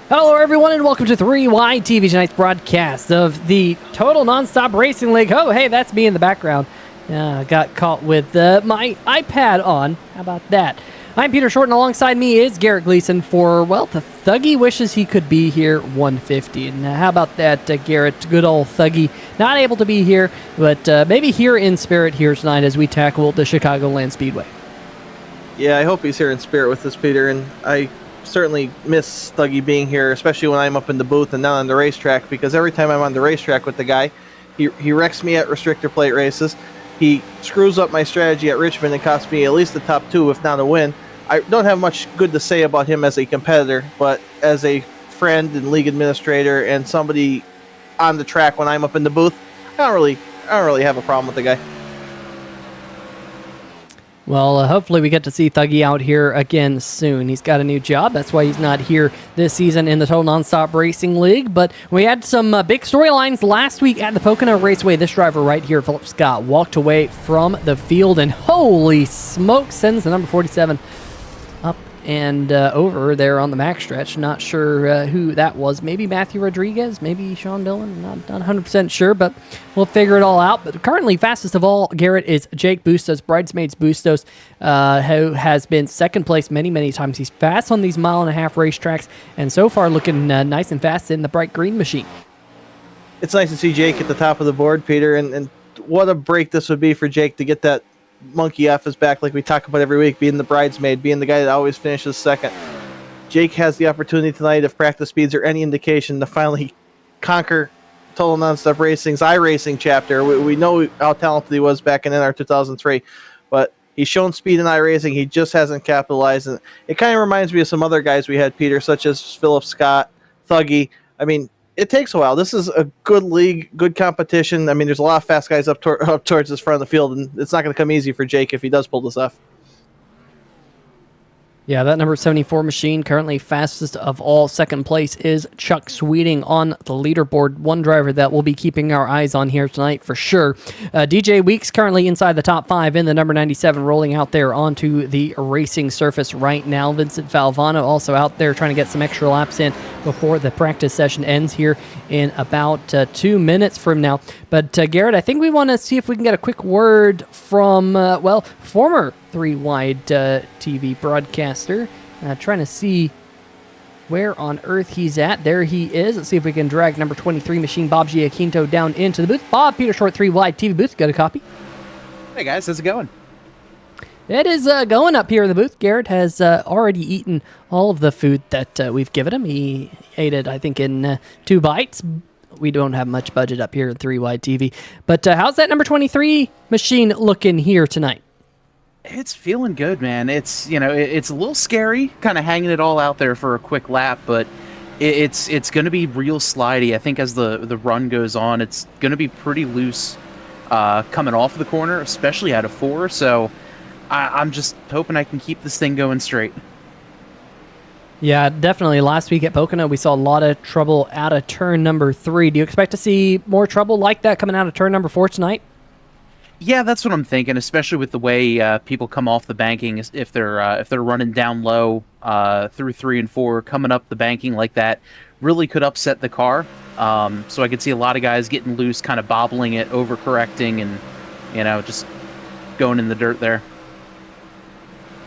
Hello, everyone, and welcome to 3Y TV, tonight's broadcast of the Total Nonstop Racing League. Oh, hey, that's me in the background. Got caught with my iPad on. How about that? I'm Peter Short, and alongside me is Garrett Gleason for, well, the Thuggy wishes he could be here 150. And how about that, Garrett? Good old Thuggy. Not able to be here, but maybe here in spirit here tonight as we tackle the Chicagoland Speedway. Yeah, I hope he's here in spirit with us, Peter, and I certainly miss Thuggy being here, especially when I'm up in the booth and not on the racetrack, because every time I'm on the racetrack with the guy, he wrecks me at restrictor plate races. He screws up my strategy at Richmond and costs me at least the top two, if not a win. I don't have much good to say about him as a competitor, but as a friend and league administrator and somebody on the track when I'm up in the booth, I don't really have a problem with the guy. Well, hopefully we get to see Thuggy out here again soon. He's got a new job. That's why he's not here this season in the Total Nonstop Racing League. But we had some big storylines last week at the Pocono Raceway. This driver right here, Philip Scott, walked away from the field, and holy smoke, sends the number 47 up and over there on the max stretch. Not sure who that was. Maybe Matthew Rodriguez, maybe Sean Dillon. Not 100% sure, but we'll figure it all out. But currently, fastest of all, Garrett, is Jake Bustos, Bridesmaids Bustos, who has been second place many, many times. He's fast on these mile-and-a-half racetracks, and so far looking nice and fast in the bright green machine. It's nice to see Jake at the top of the board, Peter, and what a break this would be for Jake to get that monkey off his back, like we talk about every week, being the bridesmaid, being the guy that always finishes second. Jake has the opportunity tonight, if practice speeds are any indication, to finally conquer Total Nonstop Racing's iRacing chapter. We know how talented he was back in NR 2003, but he's shown speed in iRacing. He just hasn't capitalized. And it kind of reminds me of some other guys we had, Peter, such as Philip Scott, Thuggy. I mean, it takes a while. This is a good league, good competition. I mean, there's a lot of fast guys up towards this front of the field, and it's not going to come easy for Jake if he does pull this off. Yeah, that number 74 machine, currently fastest of all. Second place is Chuck Sweeting on the leaderboard. One driver that we'll be keeping our eyes on here tonight for sure. DJ Weeks currently inside the top five in the number 97, rolling out there onto the racing surface right now. Vincent Falvano also out there trying to get some extra laps in before the practice session ends here in about 2 minutes from now. But Garrett, I think we want to see if we can get a quick word from, former 3-Wide TV broadcaster. Trying to see where on earth he's at. There he is. Let's see if we can drag number 23 machine Bob Giaquinto down into the booth. Bob, Peter Short, 3-Wide TV booth. Got a copy? Hey guys, how's it going? It is going up here in the booth. Garrett has already eaten all of the food that we've given him. He ate it, I think, in 2 bites. We don't have much budget up here at 3-Wide TV. But how's that number 23 machine looking here tonight? It's feeling good, man. It's it's a little scary, kind of hanging it all out there for a quick lap, but it's going to be real slidey. I think as the run goes on, it's going to be pretty loose coming off the corner, especially out of 4. So I'm just hoping I can keep this thing going straight. Yeah, definitely. Last week at Pocono, we saw a lot of trouble out of turn number 3. Do you expect to see more trouble like that coming out of turn number 4 tonight? Yeah, that's what I'm thinking, especially with the way people come off the banking. If they're running down low through 3 and 4, coming up the banking like that really could upset the car. So I could see a lot of guys getting loose, kind of bobbling it, overcorrecting, and just going in the dirt there.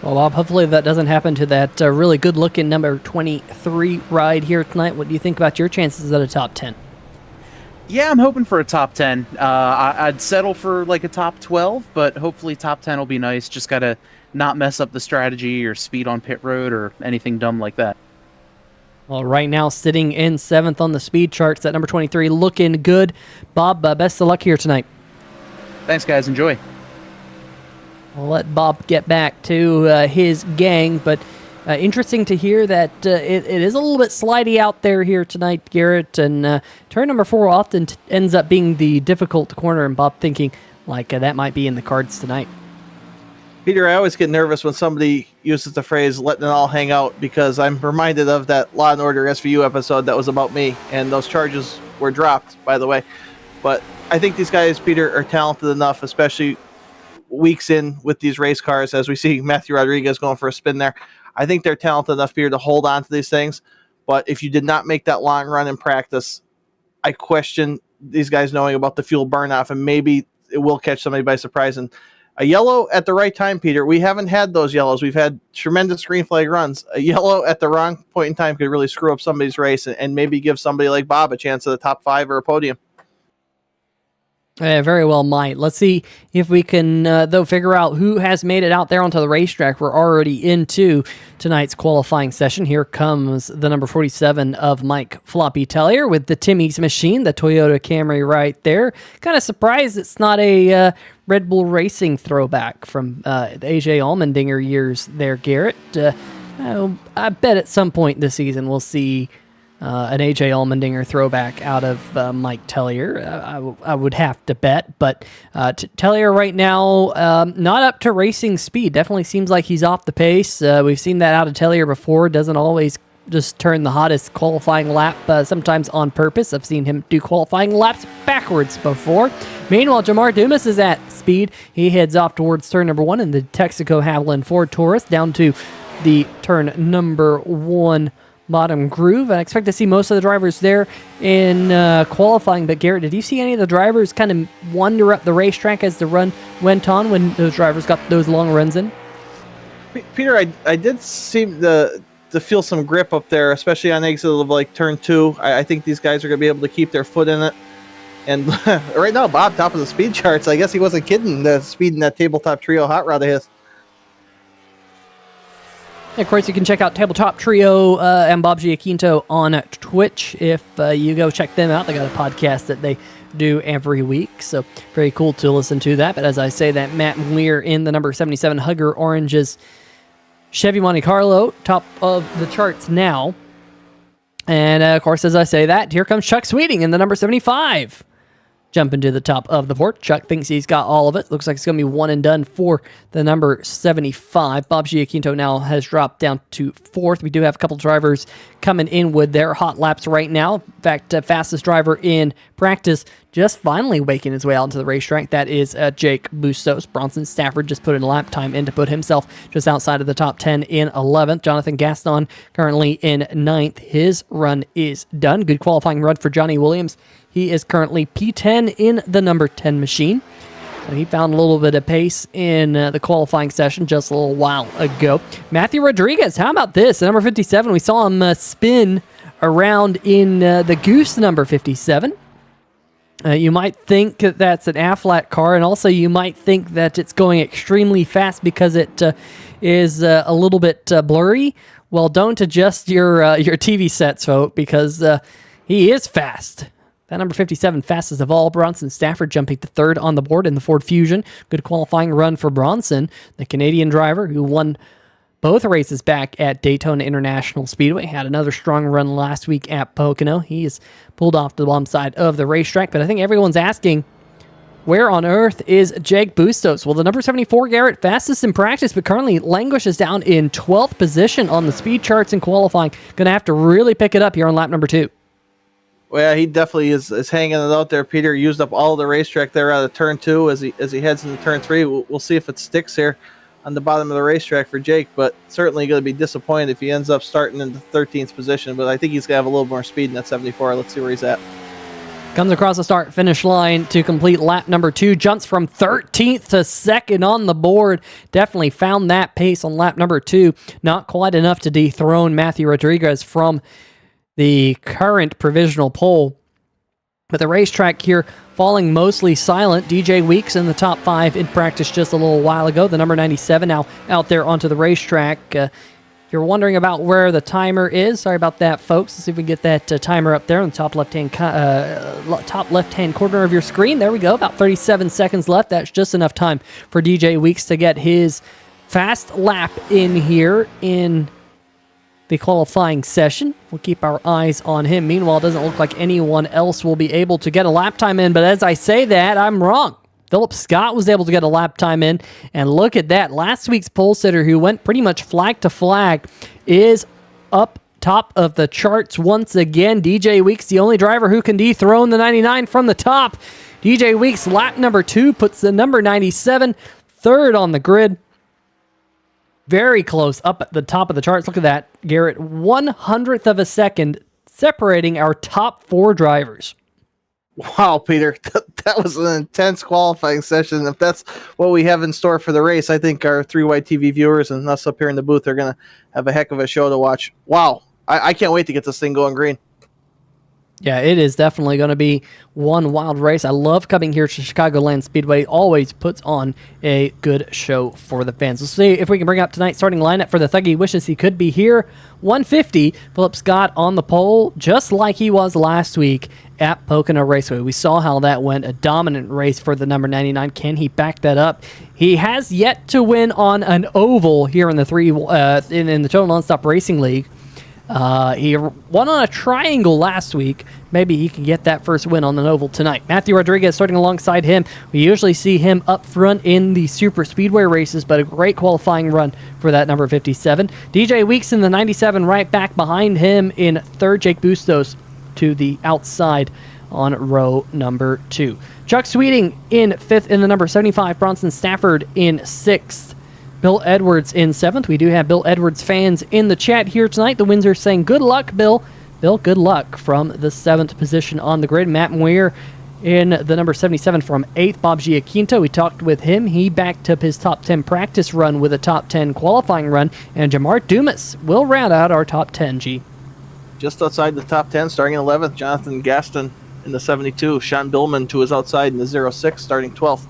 Well, Bob, hopefully that doesn't happen to that really good-looking number 23 ride here tonight. What do you think about your chances at a top 10? Yeah, I'm hoping for a top 10. I'd settle for like a top 12, but hopefully top 10 will be nice. Just got to not mess up the strategy or speed on pit road or anything dumb like that. Well, right now sitting in 7th on the speed charts, that number 23 looking good. Bob, best of luck here tonight. Thanks, guys. Enjoy. I'll let Bob get back to his gang, but interesting to hear that it is a little bit slidey out there here tonight, Garrett, and turn number 4 often ends up being the difficult corner, and Bob thinking like that might be in the cards tonight. Peter, I always get nervous when somebody uses the phrase letting it all hang out, because I'm reminded of that Law & Order SVU episode that was about me, and those charges were dropped, by the way. But I think these guys, Peter, are talented enough, especially weeks in with these race cars, as we see Matthew Rodriguez going for a spin there. I think they're talented enough, Peter, to hold on to these things. But if you did not make that long run in practice, I question these guys knowing about the fuel burn off, and maybe it will catch somebody by surprise. And a yellow at the right time, Peter, we haven't had those yellows. We've had tremendous green flag runs. A yellow at the wrong point in time could really screw up somebody's race and maybe give somebody like Bob a chance at the top 5 or a podium. Very well might. Let's see if we can, though, figure out who has made it out there onto the racetrack. We're already into tonight's qualifying session. Here comes the number 47 of Mike Floppy Tellier with the Timmy's machine, the Toyota Camry right there. Kind of surprised it's not a Red Bull Racing throwback from the AJ Allmendinger years there, Garrett. I bet at some point this season we'll see an AJ Allmendinger throwback out of Mike Tellier. I would have to bet, but Tellier right now not up to racing speed. Definitely seems like he's off the pace. We've seen that out of Tellier before. Doesn't always just turn the hottest qualifying lap, sometimes on purpose. I've seen him do qualifying laps backwards before. Meanwhile, Jamar Dumas is at speed. He heads off towards turn number 1 in the Texaco Haviland Ford Taurus down to the turn number 1 bottom groove. I expect to see most of the drivers there in qualifying. But Garrett, did you see any of the drivers kind of wander up the racetrack as the run went on when those drivers got those long runs in? Peter, I did seem to feel some grip up there, especially on exit of like turn 2. I think these guys are going to be able to keep their foot in it. And right now, Bob, top of the speed charts. I guess he wasn't kidding, the speed in that tabletop trio hot rod of his. Of course, you can check out Tabletop Trio and Bob Giaquinto on Twitch if you go check them out. They got a podcast that they do every week, so very cool to listen to that. But as I say that, Matt Weir in the number 77 Hugger Oranges Chevy Monte Carlo, top of the charts now. And of course, as I say that, here comes Chuck Sweeting in the number 75. Jumping to the top of the board. Chuck thinks he's got all of it. Looks like it's going to be one and done for the number 75. Bob Giaquinto now has dropped down to 4th. We do have a couple drivers coming in with their hot laps right now. In fact, fastest driver in practice just finally making his way out into the racetrack. That is Jake Bustos. Bronson Stafford just put in lap time in to put himself just outside of the top 10 in 11th. Jonathan Gaston currently in 9th. His run is done. Good qualifying run for Johnny Williams. He is currently P10 in the number 10 machine. He found a little bit of pace in the qualifying session just a little while ago. Matthew Rodriguez, how about this? The number 57, we saw him spin around in the Goose number 57. You might think that that's an A-flat car, and also you might think that it's going extremely fast because it is a little bit blurry. Well, don't adjust your TV sets, folks, because he is fast. That number 57, fastest of all. Bronson Stafford jumping to 3rd on the board in the Ford Fusion. Good qualifying run for Bronson, the Canadian driver who won both races back at Daytona International Speedway. Had another strong run last week at Pocono. He is pulled off to the bottom side of the racetrack, but I think everyone's asking, where on earth is Jake Bustos? Well, the number 74, Garrett, fastest in practice, but currently languishes down in 12th position on the speed charts in qualifying. Going to have to really pick it up here on lap number 2. Well, yeah, he definitely is hanging it out there. Peter used up all the racetrack there out of turn 2 as he heads into turn 3. We'll see if it sticks here on the bottom of the racetrack for Jake, but certainly going to be disappointed if he ends up starting in the 13th position. But I think he's going to have a little more speed in that 74. Let's see where he's at. Comes across the start-finish line to complete lap number 2. Jumps from 13th to 2nd on the board. Definitely found that pace on lap number 2. Not quite enough to dethrone Matthew Rodriguez from the current provisional pole. But the racetrack here falling mostly silent. DJ Weeks in the top 5 in practice just a little while ago. The number 97 now out there onto the racetrack. If you're wondering about where the timer is, sorry about that, folks. Let's see if we can get that timer up there on the top left-hand corner of your screen. There we go, about 37 seconds left. That's just enough time for DJ Weeks to get his fast lap in here in the qualifying session. We'll keep our eyes on him. Meanwhile, it doesn't look like anyone else will be able to get a lap time in, but as I say that, I'm wrong. Philip Scott was able to get a lap time in, and look at that. Last week's pole sitter, who went pretty much flag to flag, is up top of the charts once again. DJ Weeks, the only driver who can dethrone the 99 from the top. DJ Weeks, lap number 2, puts the number 97 3rd on the grid. Very close, up at the top of the charts. Look at that, Garrett. 1/100th of a second separating our top 4 drivers. Wow, Peter, that was an intense qualifying session. If that's what we have in store for the race, I think our 3 White TV viewers and us up here in the booth are going to have a heck of a show to watch. Wow, I can't wait to get this thing going green. Yeah, it is definitely going to be one wild race. I love coming here to Chicagoland Speedway. Always puts on a good show for the fans. Let's see if we can bring up tonight's starting lineup for the Thuggy. Wishes he could be here. 150, Philip Scott on the pole, just like he was last week at Pocono Raceway. We saw how that went. A dominant race for the number 99. Can he back that up? He has yet to win on an oval here in the in the Total Nonstop Racing League. He won on a triangle last week. Maybe he can get that first win on an oval tonight. Matthew Rodriguez starting alongside him. We usually see him up front in the super speedway races, but a great qualifying run for that number 57. DJ Weeks in the 97 right back behind him in third. Jake Bustos to the outside on row number 2. Chuck Sweeting in 5th in the number 75. Bronson Stafford in 6th. Bill Edwards in 7th. We do have Bill Edwards fans in the chat here tonight. The Windsor saying, good luck, Bill. Bill, good luck from the 7th position on the grid. Matt Muir in the number 77 from 8th. Bob Giaquinto, we talked with him. He backed up his top 10 practice run with a top 10 qualifying run. And Jamar Dumas will round out our top 10, G. Just outside the top 10, starting in 11th, Jonathan Gaston in the 72. Sean Billman to his outside in the 06, starting 12th.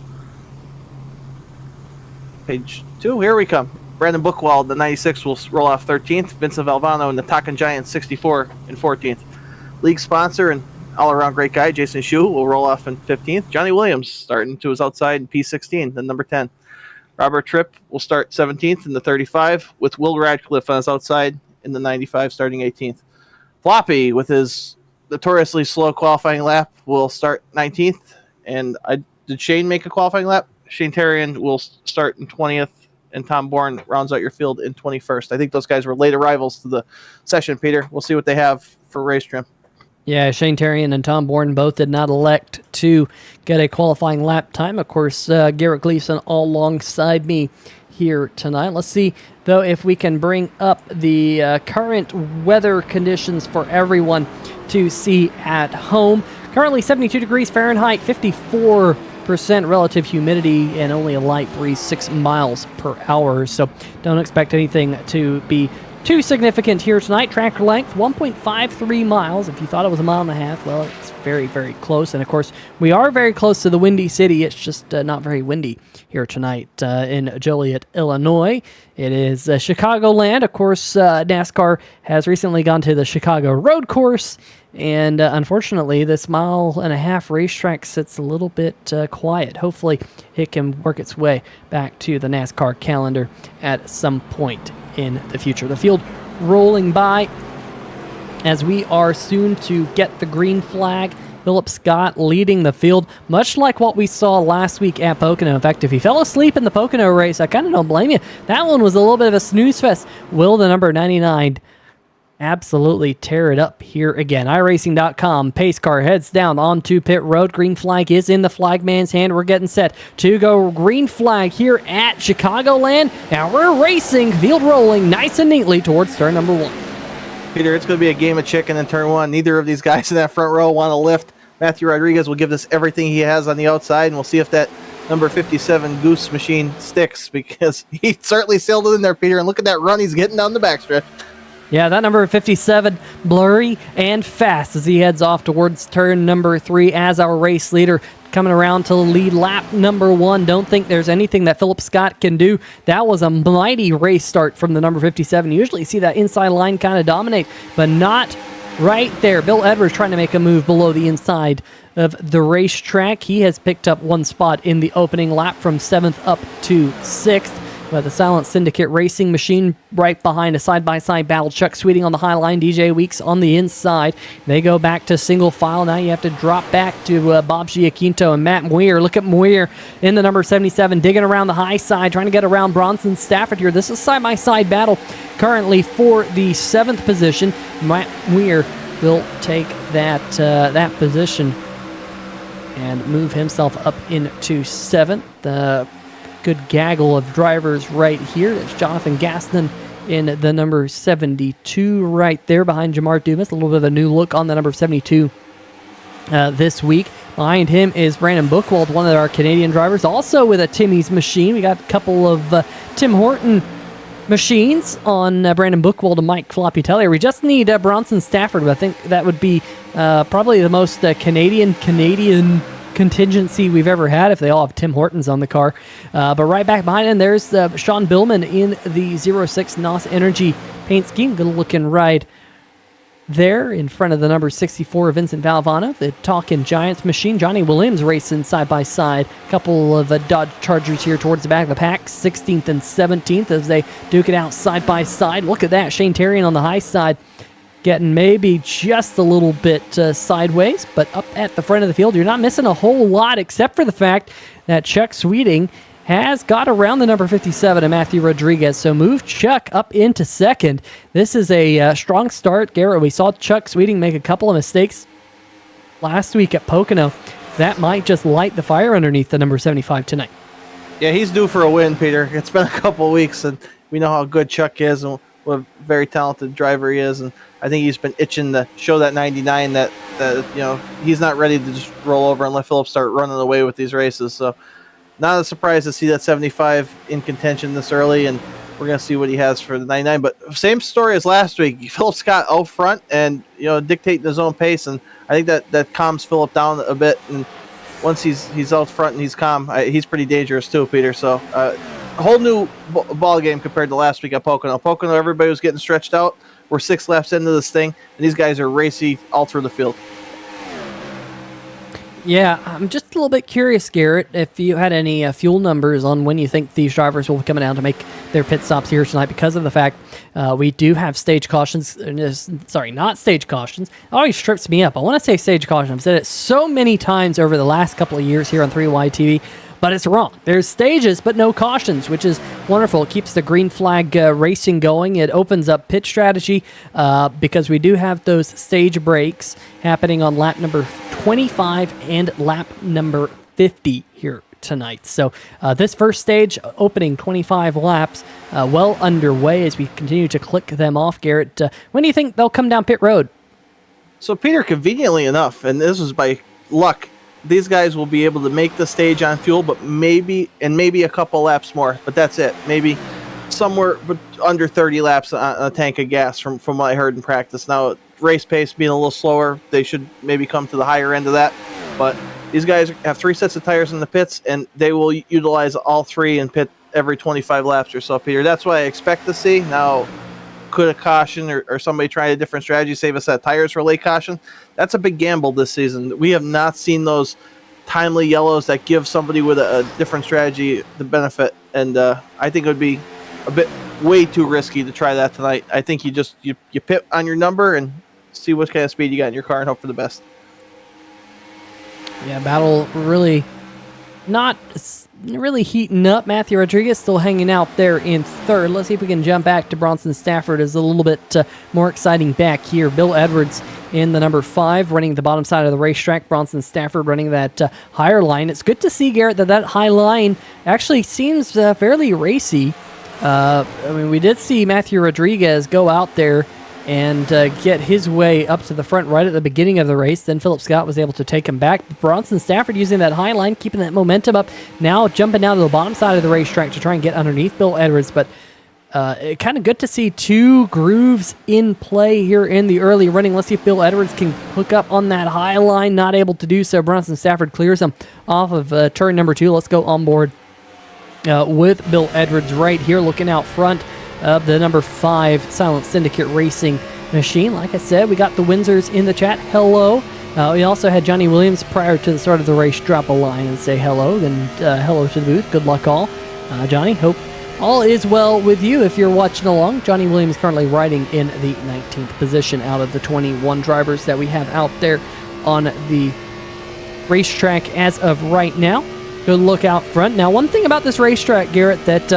Page 2, here we come. Brandon Bookwald, the 96, will roll off 13th. Vincent Valvano in the Talkin' Giant, 64, in 14th. League sponsor and all-around great guy, Jason Schue, will roll off in 15th. Johnny Williams starting to his outside in P16, then number 10. Robert Tripp will start 17th in the 35, with Will Radcliffe on his outside in the 95, starting 18th. Floppy, with his notoriously slow qualifying lap, will start 19th. And did Shane make a qualifying lap? Shane Terrian will start in 20th, and Tom Bourne rounds out your field in 21st. I think those guys were late arrivals to the session, Peter. We'll see what they have for race trim. Yeah, Shane Terrian and Tom Bourne both did not elect to get a qualifying lap time. Of course, Garrett Gleason all alongside me here tonight. Let's see, though, if we can bring up the current weather conditions for everyone to see at home. Currently 72 degrees Fahrenheit, 54% relative humidity, and only a light breeze, 6 miles per hour. So don't expect anything to be too significant here tonight. Track length 1.53 miles. If you thought it was a mile and a half, well, it's very, very close. And of course, we are very close to the Windy City. It's just not very windy here tonight in Joliet, Illinois. It is Chicagoland. Of course, NASCAR has recently gone to the Chicago Road Course. And unfortunately, this mile-and-a-half racetrack sits a little bit quiet. Hopefully, it can work its way back to the NASCAR calendar at some point in the future. The field rolling by as we are soon to get the green flag. Philip Scott leading the field, much like what we saw last week at Pocono. In fact, if you fell asleep in the Pocono race, I kind of don't blame you. That one was a little bit of a snooze fest. Will the number 99 absolutely tear it up here again? iRacing.com. Pace car heads down onto pit road. Green flag is in the flagman's hand. We're getting set to go green flag here at Chicagoland. Now we're racing, field rolling nice and neatly towards turn number 1. Peter, it's going to be a game of chicken in turn 1. Neither of these guys in that front row want to lift. Matthew Rodriguez will give this everything he has on the outside, and we'll see if that number 57 Goose machine sticks, because he certainly sailed it in there, Peter, and look at that run he's getting down the backstretch. Yeah, that number 57, blurry and fast as he heads off towards turn number 3 as our race leader coming around to lead lap number 1. Don't think there's anything that Philip Scott can do. That was a mighty race start from the number 57. You usually see that inside line kind of dominate, but not right there. Bill Edwards trying to make a move below the inside of the racetrack. He has picked up 1 spot in the opening lap from 7th up to 6th. But the Silent Syndicate Racing Machine right behind a side-by-side battle. Chuck Sweeting on the high line, DJ Weeks on the inside. They go back to single file. Now you have to drop back to Bob Giaquinto and Matt Muir. Look at Muir in the number 77, digging around the high side, trying to get around Bronson Stafford here. This is side-by-side battle currently for the 7th position. Matt Muir will take that position and move himself up into 7th. good gaggle of drivers right here. That's Jonathan Gaston in the number 72 right there behind Jamar Dumas. A little bit of a new look on the number 72 this week. Behind him is Brandon Buchwald, one of our Canadian drivers, also with a Timmy's machine. We got a couple of Tim Horton machines on Brandon Buchwald and Mike Floppy Tellier. We just need Bronson Stafford. I think that would be probably the most Canadian contingency we've ever had if they all have Tim Hortons on the car. But right back behind him, there's Sean Billman in the 06 NOS Energy paint scheme. Good looking ride there in front of the number 64 Vincent Valvano, the Talkin' Giants machine. Johnny Williams racing side by side. A couple of Dodge Chargers here towards the back of the pack, 16th and 17th as they duke it out side by side. Look at that, Shane Terrian on the high side, getting maybe just a little bit sideways, but up at the front of the field. You're not missing a whole lot except for the fact that Chuck Sweeting has got around the number 57 and Matthew Rodriguez, so move Chuck up into second. This is a strong start, Garrett. We saw Chuck Sweeting make a couple of mistakes last week at Pocono. That might just light the fire underneath the number 75 tonight. Yeah, he's due for a win, Peter. It's been a couple of weeks, and we know how good Chuck is and what a very talented driver he is, and I think he's been itching to show that 99 that he's not ready to just roll over and let Phillips start running away with these races. So not a surprise to see that 75 in contention this early, and we're going to see what he has for the 99. But same story as last week. Phillips got out front and dictating his own pace, and I think that calms Phillip down a bit. And once he's out front and he's calm, he's pretty dangerous too, Peter. So a whole new ball game compared to last week at Pocono. Pocono, everybody was getting stretched out. We're 6 laps into this thing, and these guys are racy all through the field. Yeah, I'm just a little bit curious, Garrett, if you had any fuel numbers on when you think these drivers will be coming down to make their pit stops here tonight, because of the fact we do have stage cautions. Sorry, not stage cautions. It always trips me up. I want to say stage caution. I've said it so many times over the last couple of years here on 3Y TV, but it's wrong. There's stages, but no cautions, which is wonderful. It keeps the green flag racing going. It opens up pit strategy because we do have those stage breaks happening on lap number 25 and lap number 50 here tonight. So this first stage, opening 25 laps, well underway as we continue to click them off. Garrett, when do you think they'll come down pit road? So, Peter, conveniently enough, and this was by luck, these guys will be able to make the stage on fuel, but maybe a couple laps more. But that's it. Maybe somewhere under 30 laps on a tank of gas from what I heard in practice. Now, race pace being a little slower, they should maybe come to the higher end of that. But these guys have 3 sets of tires in the pits, and they will utilize all 3 in pit every 25 laps or so, Peter. That's what I expect to see. Now, could a caution or somebody try a different strategy save us that tires for late caution? That's a big gamble this season. We have not seen those timely yellows that give somebody with a different strategy the benefit, and I think it would be a bit way too risky to try that tonight. I think you pit on your number and see what kind of speed you got in your car and hope for the best. Yeah, battle really not really heating up. Matthew Rodriguez still hanging out there in third. Let's see if we can jump back to Bronson Stafford. Is a little bit more exciting back here. Bill Edwards in the number 5, running the bottom side of the racetrack. Bronson Stafford running that higher line. It's good to see, Garrett, that high line actually seems fairly racy. We did see Matthew Rodriguez go out there and get his way up to the front right at the beginning of the race. Then Philip Scott was able to take him back. Bronson Stafford using that high line, keeping that momentum up. Now jumping down to the bottom side of the racetrack to try and get underneath Bill Edwards. But kind of good to see 2 grooves in play here in the early running. Let's see if Bill Edwards can hook up on that high line. Not able to do so. Bronson Stafford clears him off of turn number 2. Let's go on board with Bill Edwards right here, looking out front of the number 5 Silent Syndicate Racing machine. Like I said, we got the Windsors in the chat. Hello. We also had Johnny Williams prior to the start of the race drop a line and say hello. Then hello to the booth. Good luck all. Johnny, hope all is well with you if you're watching along. Johnny Williams currently riding in the 19th position out of the 21 drivers that we have out there on the racetrack as of right now. Good look out front. Now, one thing about this racetrack, Garrett, that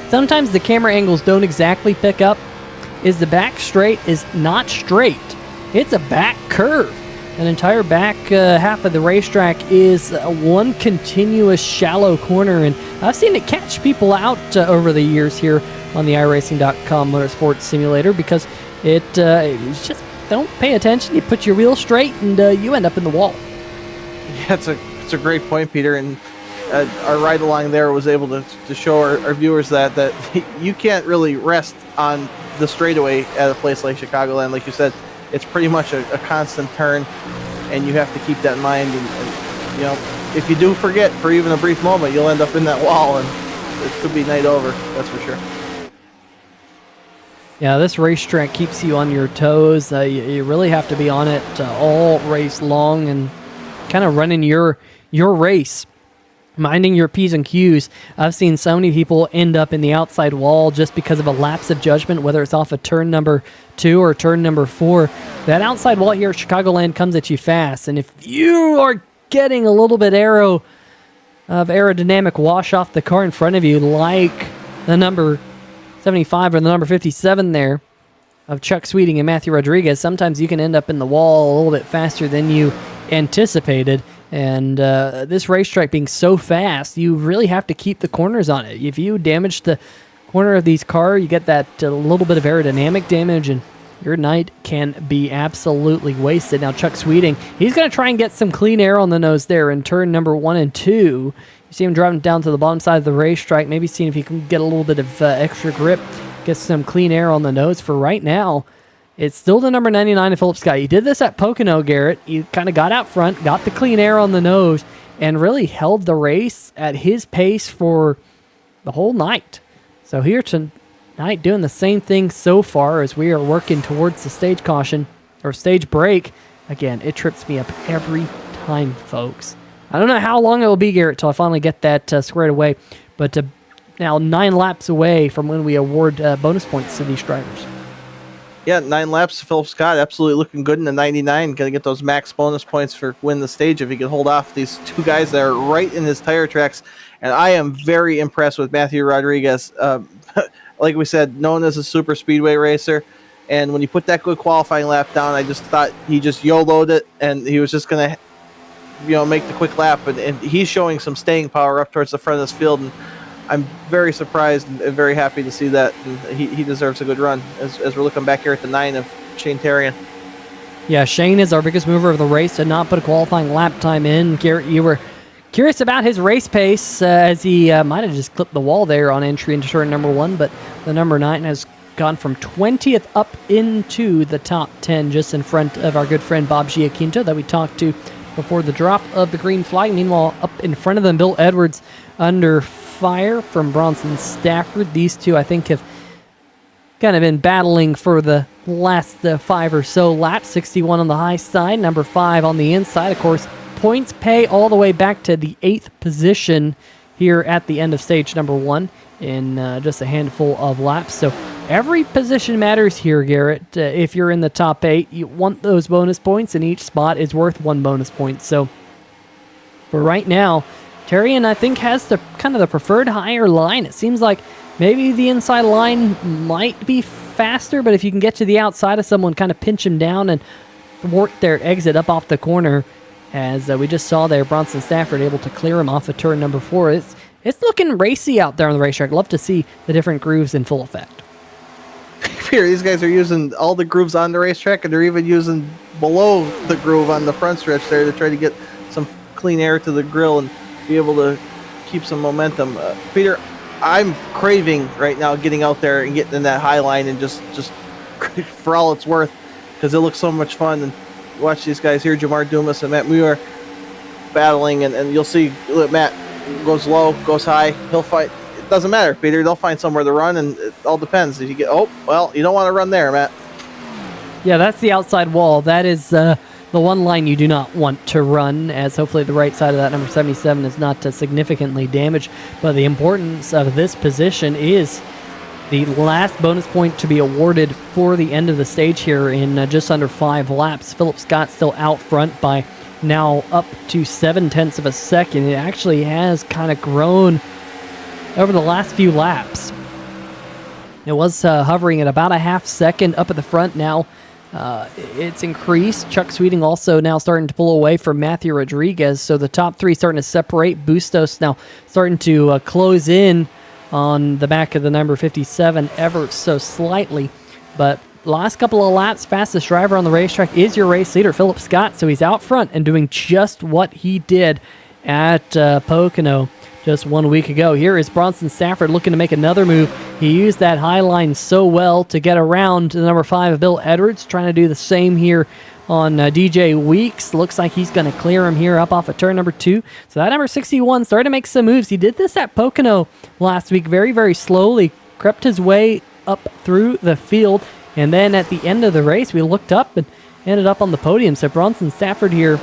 sometimes the camera angles don't exactly pick up is the back straight is not straight. It's a back curve. an entire back half of the racetrack is one continuous shallow corner, and I've seen it catch people out over the years here on the iRacing.com Motorsports Simulator because it's just don't pay attention. You put your wheel straight, and you end up in the wall. Yeah, it's a great point, Peter, and our ride along there was able to show our viewers that you can't really rest on the straightaway at a place like Chicagoland. Like you said, it's pretty much a constant turn, and you have to keep that in mind. And you know, if you do forget for even a brief moment, you'll end up in that wall, and it could be night over. That's for sure. Yeah, this racetrack keeps you on your toes. You really have to be on it all race long and kind of running your race, minding your P's and Q's. I've seen so many people end up in the outside wall just because of a lapse of judgment, whether it's off of turn number 2 or turn number 4. That outside wall here at Chicagoland comes at you fast, and if you are getting a little bit of aerodynamic wash off the car in front of you, like the number 75 or the number 57 there of Chuck Sweeting and Matthew Rodriguez, sometimes you can end up in the wall a little bit faster than you anticipated. And this racetrack being so fast, you really have to keep the corners on it. If you damage the corner of these cars, you get that little bit of aerodynamic damage, and your night can be absolutely wasted. Now, Chuck Sweeting, he's going to try and get some clean air on the nose there in turn number 1 and 2. You see him driving down to the bottom side of the racetrack, maybe seeing if he can get a little bit of extra grip, get some clean air on the nose. For right now, it's still the number 99 of Philip Scott. He did this at Pocono, Garrett. He kind of got out front, got the clean air on the nose, and really held the race at his pace for the whole night. So here tonight, doing the same thing so far as we are working towards the stage caution, or stage break. Again, it trips me up every time, folks. I don't know how long it will be, Garrett, till I finally get that squared away, but now 9 laps away from when we award bonus points to these drivers. Yeah, 9 laps. Philip Scott absolutely looking good in the 99. Going to get those max bonus points for win the stage if he can hold off these 2 guys that are right in his tire tracks. And I am very impressed with Matthew Rodriguez. Like we said, known as a super speedway racer. And when he put that good qualifying lap down, I just thought he just YOLO'd it, and he was just going to make the quick lap. And he's showing some staying power up towards the front of this field. And I'm very surprised and very happy to see that. And he deserves a good run as we're looking back here at the 9 of Shane Tarian. Yeah, Shane is our biggest mover of the race, did not put a qualifying lap time in. Garrett, you were curious about his race pace as he might have just clipped the wall there on entry into turn number 1, but the number 9 has gone from 20th up into the top 10, just in front of our good friend Bob Giaquinto that we talked to before the drop of the green flag. Meanwhile, up in front of them, Bill Edwards under fire from Bronson Stafford. These two, I think, have kind of been battling for the last 5 or so laps. 61 on the high side, number 5 on the inside. Of course, points pay all the way back to the 8th position here at the end of stage number 1 in just a handful of laps. So every position matters here, Garrett. If you're in the top 8, you want those bonus points, and each spot is worth 1 bonus point. So for right now, Tarian, I think, has the kind of the preferred higher line. It seems like maybe the inside line might be faster, but if you can get to the outside of someone, kind of pinch him down and thwart their exit up off the corner, as we just saw there, Bronson Stafford able to clear him off of turn number 4. It's looking racy out there on the racetrack. Love to see the different grooves in full effect. Peter, these guys are using all the grooves on the racetrack, and they're even using below the groove on the front stretch there to try to get some clean air to the grill and be able to keep some momentum. Peter, I'm craving right now getting out there and getting in that high line and just for all it's worth, because it looks so much fun. And watch these guys here, Jamar Dumas and Matt Muir, battling, and you'll see Matt goes low, goes high, he'll fight. It doesn't matter, Peter. They'll find somewhere to run, and it all depends. If you get, you don't want to run there, Matt. Yeah, that's the outside wall. That is the one line you do not want to run, as hopefully the right side of that number 77 is not significantly damaged. But the importance of this position is the last bonus point to be awarded for the end of the stage here in just under 5 laps. Philip Scott still out front by now up to 0.7 of a second. It actually has kind of grown over the last few laps. It was hovering at about a half second up at the front, now It's increased. Chuck Sweeting also now starting to pull away from Matthew Rodriguez. So the top three starting to separate. Bustos now starting to close in on the back of the number 57 ever so slightly. But last couple of laps, fastest driver on the racetrack is your race leader, Philip Scott. So he's out front and doing just what he did at Pocono just 1 week ago. Here is Bronson Stafford looking to make another move. He used that high line so well to get around the number 5 of Bill Edwards, trying to do the same here on DJ Weeks. Looks like he's going to clear him here up off of turn number 2. So that number 61 started to make some moves. He did this at Pocono last week very, very slowly, crept his way up through the field, and then at the end of the race, we looked up and ended up on the podium. So Bronson Stafford here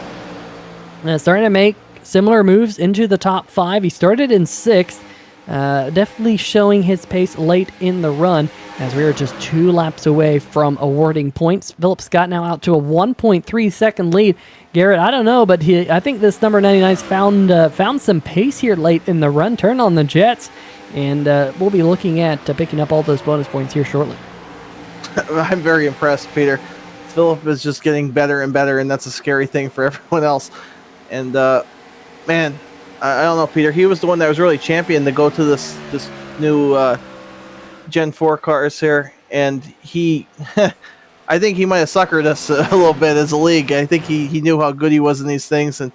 starting to make similar moves into the top 5. He started in 6th, definitely showing his pace late in the run as we are just 2 laps away from awarding points. Philip Scott now out to a 1.3 second lead. Garrett, I don't know, but I think this number 99's found some pace here late in the run. Turn on the jets, and we'll be looking at picking up all those bonus points here shortly. I'm very impressed, Peter. Philip is just getting better and better, and that's a scary thing for everyone else. And man, I don't know, Peter. He was the one that was really championed to go to this new Gen 4 cars here, and he, I think he might have suckered us a little bit as a league. I think he knew how good he was in these things, and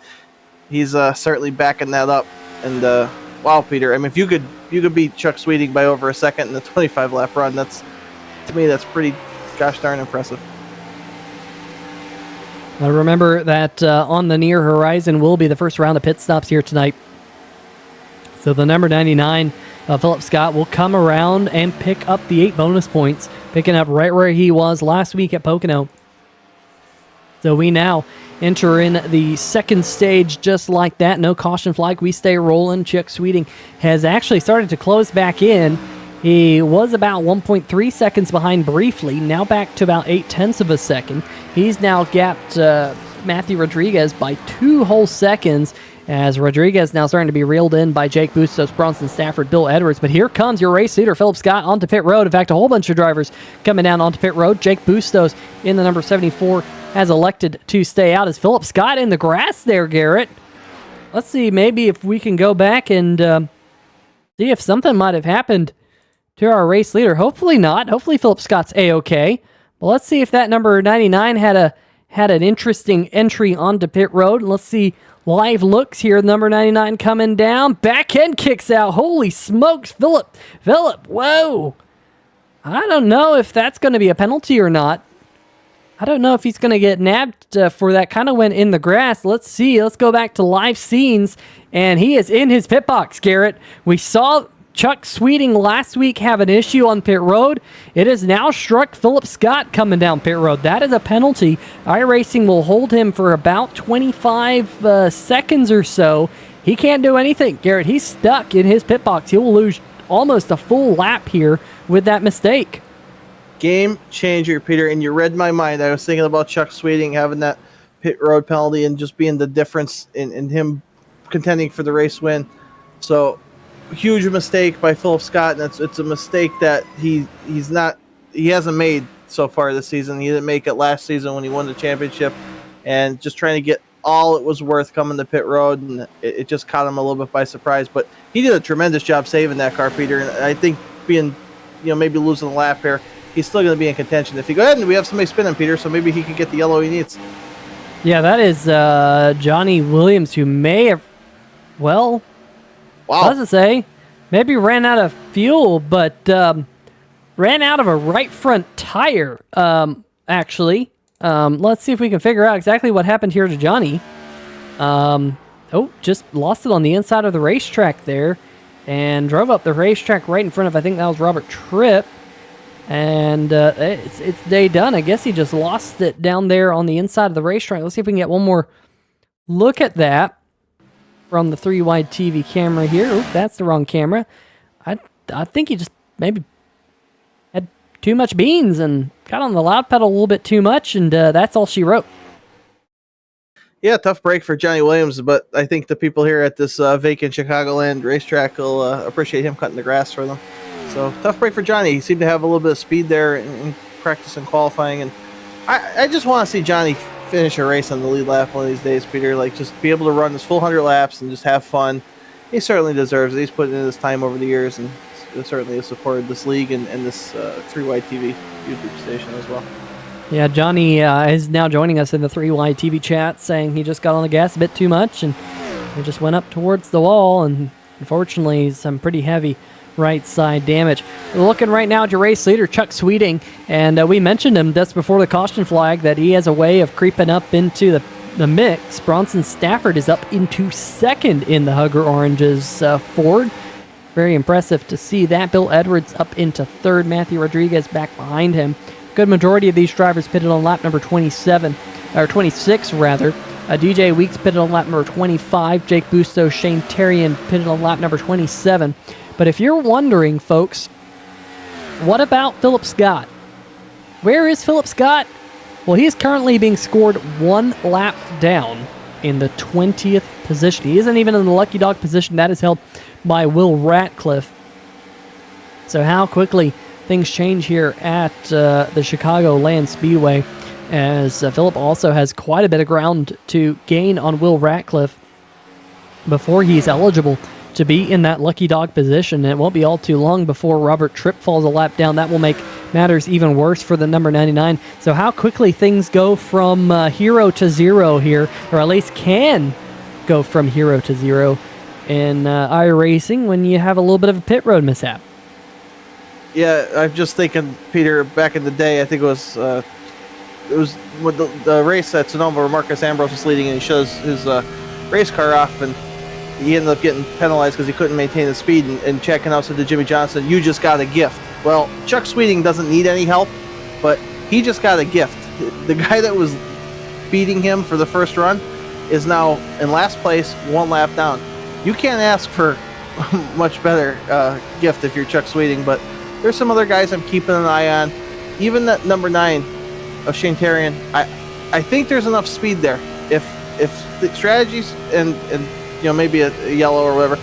he's certainly backing that up. And wow, Peter. I mean, if you could beat Chuck Sweeting by over a second in the 25 lap run, to me that's pretty gosh darn impressive. Now remember that on the near horizon will be the first round of pit stops here tonight. So the number 99, Philip Scott, will come around and pick up the 8 bonus points, picking up right where he was last week at Pocono. So we now enter in the second stage just like that. No caution flag. We stay rolling. Chuck Sweeting has actually started to close back in. He was about 1.3 seconds behind briefly, now back to about 0.8 of a second. He's now gapped Matthew Rodriguez by 2 whole seconds, as Rodriguez now starting to be reeled in by Jake Bustos, Bronson Stafford, Bill Edwards. But here comes your race leader, Philip Scott, onto pit road. In fact, a whole bunch of drivers coming down onto pit road. Jake Bustos in the number 74 has elected to stay out. Is Philip Scott in the grass there, Garrett? Let's see, maybe if we can go back and see if something might have happened to our race leader. Hopefully not. Hopefully Philip Scott's A-okay. But let's see if that number 99 had an interesting entry onto pit road. Let's see live looks here. Number 99 coming down. Back end kicks out. Holy smokes, Philip, whoa. I don't know if that's going to be a penalty or not. I don't know if he's going to get nabbed for that. Kind of went in the grass. Let's see. Let's go back to live scenes. And he is in his pit box, Garrett. We saw Chuck Sweeting last week have an issue on pit road. It has now struck Philip Scott coming down pit road. That is a penalty. iRacing will hold him for about 25 seconds or so. He can't do anything, Garrett. He's stuck in his pit box. He will lose almost a full lap here with that mistake. Game changer, Peter, and you read my mind. I was thinking about Chuck Sweeting having that pit road penalty and just being the difference in him contending for the race win. So huge mistake by Philip Scott, and it's a mistake that he hasn't made so far this season. He didn't make it last season when he won the championship, and just trying to get all it was worth coming to pit road, and it just caught him a little bit by surprise. But he did a tremendous job saving that car, Peter, and I think being, maybe losing the lap here, he's still going to be in contention. If you go ahead and we have somebody spinning, Peter, so maybe he can get the yellow he needs. Yeah, that is Johnny Williams, who may have, well, wow, doesn't say, maybe ran out of fuel, but ran out of a right front tire, actually. Let's see if we can figure out exactly what happened here to Johnny. Just lost it on the inside of the racetrack there, and drove up the racetrack right in front of, I think that was Robert Tripp. And it's day done. I guess he just lost it down there on the inside of the racetrack. Let's see if we can get one more look at that from the 3-wide TV camera here. Oop, that's the wrong camera. I think he just maybe had too much beans and got on the loud pedal a little bit too much, and that's all she wrote. Yeah, tough break for Johnny Williams, but I think the people here at this vacant Chicagoland racetrack will appreciate him cutting the grass for them. So tough break for Johnny. He seemed to have a little bit of speed there in practice and qualifying, and I just want to see Johnny finish a race on the lead lap one of these days, Peter. Like, just be able to run his full 100 laps and just have fun. He certainly deserves it. He's put in his time over the years, and certainly has supported this league and this 3Y TV YouTube station as well. Yeah, Johnny is now joining us in the 3Y TV chat, saying he just got on the gas a bit too much and he just went up towards the wall, and unfortunately some pretty heavy right side damage. Looking right now at your race leader, Chuck Sweeting, and we mentioned him just before the caution flag that he has a way of creeping up into the mix. Bronson Stafford is up into second in the Hugger Oranges Ford. Very impressive to see that. Bill Edwards up into third. Matthew Rodriguez back behind him. Good majority of these drivers pitted on lap number 26 rather. DJ Weeks pitted on lap number 25. Jake Busto, Shane Terrian pitted on lap number 27. But if you're wondering, folks, what about Philip Scott? Where is Philip Scott? Well, he is currently being scored one lap down in the 20th position. He isn't even in the lucky dog position. That is held by Will Ratcliffe. So how quickly things change here at the Chicago Land Speedway, as Philip also has quite a bit of ground to gain on Will Ratcliffe before he's eligible to be in that lucky dog position. And it won't be all too long before Robert Tripp falls a lap down. That will make matters even worse for the number 99. So how quickly things go from hero to zero here, or at least can go from hero to zero in iRacing when you have a little bit of a pit road mishap. Yeah, I'm just thinking, Peter, back in the day, I think it was with the race at Sonoma where Marcus Ambrose was leading, and he shows his race car off, and he ended up getting penalized because he couldn't maintain the speed, and Chad Knaus said to Jimmy Johnson, "You just got a gift." Well, Chuck Sweeting doesn't need any help, but he just got a gift. The guy that was beating him for the first run is now in last place, one lap down. You can't ask for much better gift if you're Chuck Sweeting, but there's some other guys I'm keeping an eye on. Even that number 9 of Shane Terrian, I think there's enough speed there. If the strategies and maybe a yellow or whatever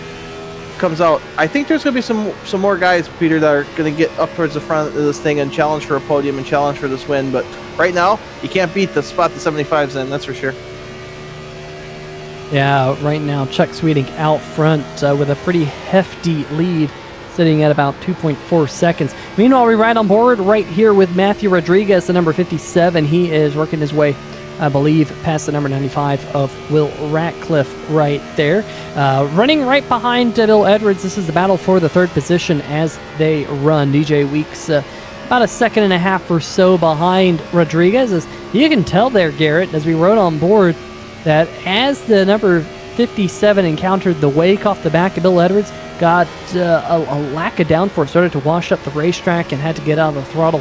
comes out, I think there's going to be some more guys, Peter, that are going to get up towards the front of this thing and challenge for a podium and challenge for this win. But right now, you can't beat the spot the 75's in, that's for sure. Yeah, right now Chuck Sweeting out front with a pretty hefty lead, sitting at about 2.4 seconds. Meanwhile, we ride on board right here with Matthew Rodriguez, the number 57. He is working his way, I believe, past the number 95 of Will Ratcliffe right there. Running right behind Bill Edwards. This is the battle for the third position as they run. DJ Weeks about a second and a half or so behind Rodriguez. As you can tell there, Garrett, as we rode on board, that as the number 57 encountered the wake off the back of Bill Edwards, got a lack of downforce, started to wash up the racetrack and had to get out of the throttle.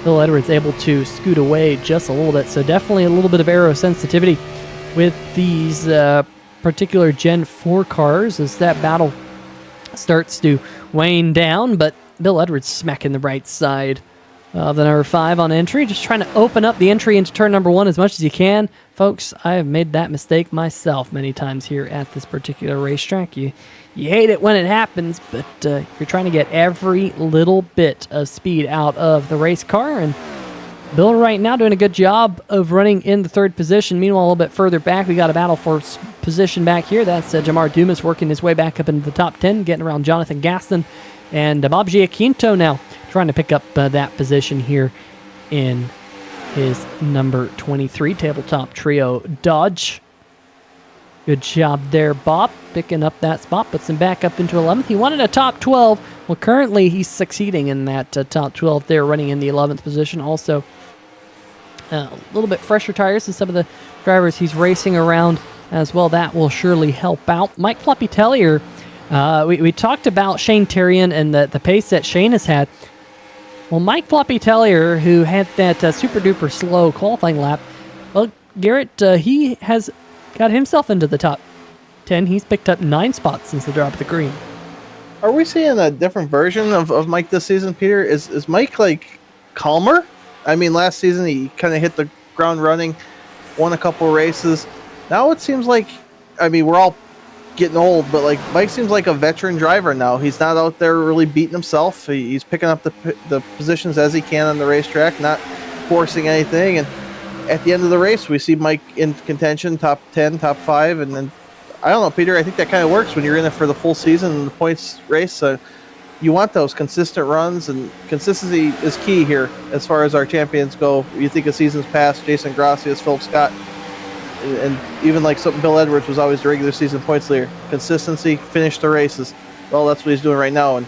Bill Edwards able to scoot away just a little bit, so definitely a little bit of aero sensitivity with these particular Gen 4 cars as that battle starts to wane down, but Bill Edwards smacking the right side of the number 5 on entry, just trying to open up the entry into turn number 1 as much as you can. Folks, I have made that mistake myself many times here at this particular racetrack. You hate it when it happens, but you're trying to get every little bit of speed out of the race car, and Bill right now doing a good job of running in the third position. Meanwhile, a little bit further back, we got a battle for position back here. That's Jamar Dumas working his way back up into the top 10, getting around Jonathan Gaston, and Bob Giaquinto now trying to pick up that position here in his number 23 tabletop trio Dodge. Good job there, Bob, picking up that spot, puts him back up into 11th. He wanted a top 12. Well, currently he's succeeding in that top 12 there, running in the 11th position. Also, a little bit fresher tires than some of the drivers he's racing around as well. That will surely help out. Mike Floppy Tellier, we talked about Shane Terrian and the pace that Shane has had. Well, Mike Floppy Tellier, who had that super-duper slow qualifying lap, well, Garrett, he has got himself into the top 10. He's picked up 9 spots since the drop of the green. Are we seeing a different version of Mike this season, Peter? Is Mike, like, calmer? I mean, last season he kind of hit the ground running, won a couple races. Now it seems like, I mean, we're all getting old, but like Mike seems like a veteran driver now. He's not out there really beating himself. He's picking up the positions as he can on the racetrack, not forcing anything. And at the end of the race, we see Mike in contention, top 10, top 5, and then I don't know, Peter. I think that kind of works when you're in it for the full season and the points race. You want those consistent runs, and consistency is key here as far as our champions go. You think of seasons past, Jason Gracias, Philip Scott, and even like something Bill Edwards was always the regular season points leader. Consistency, finish the races. Well, that's what he's doing right now. And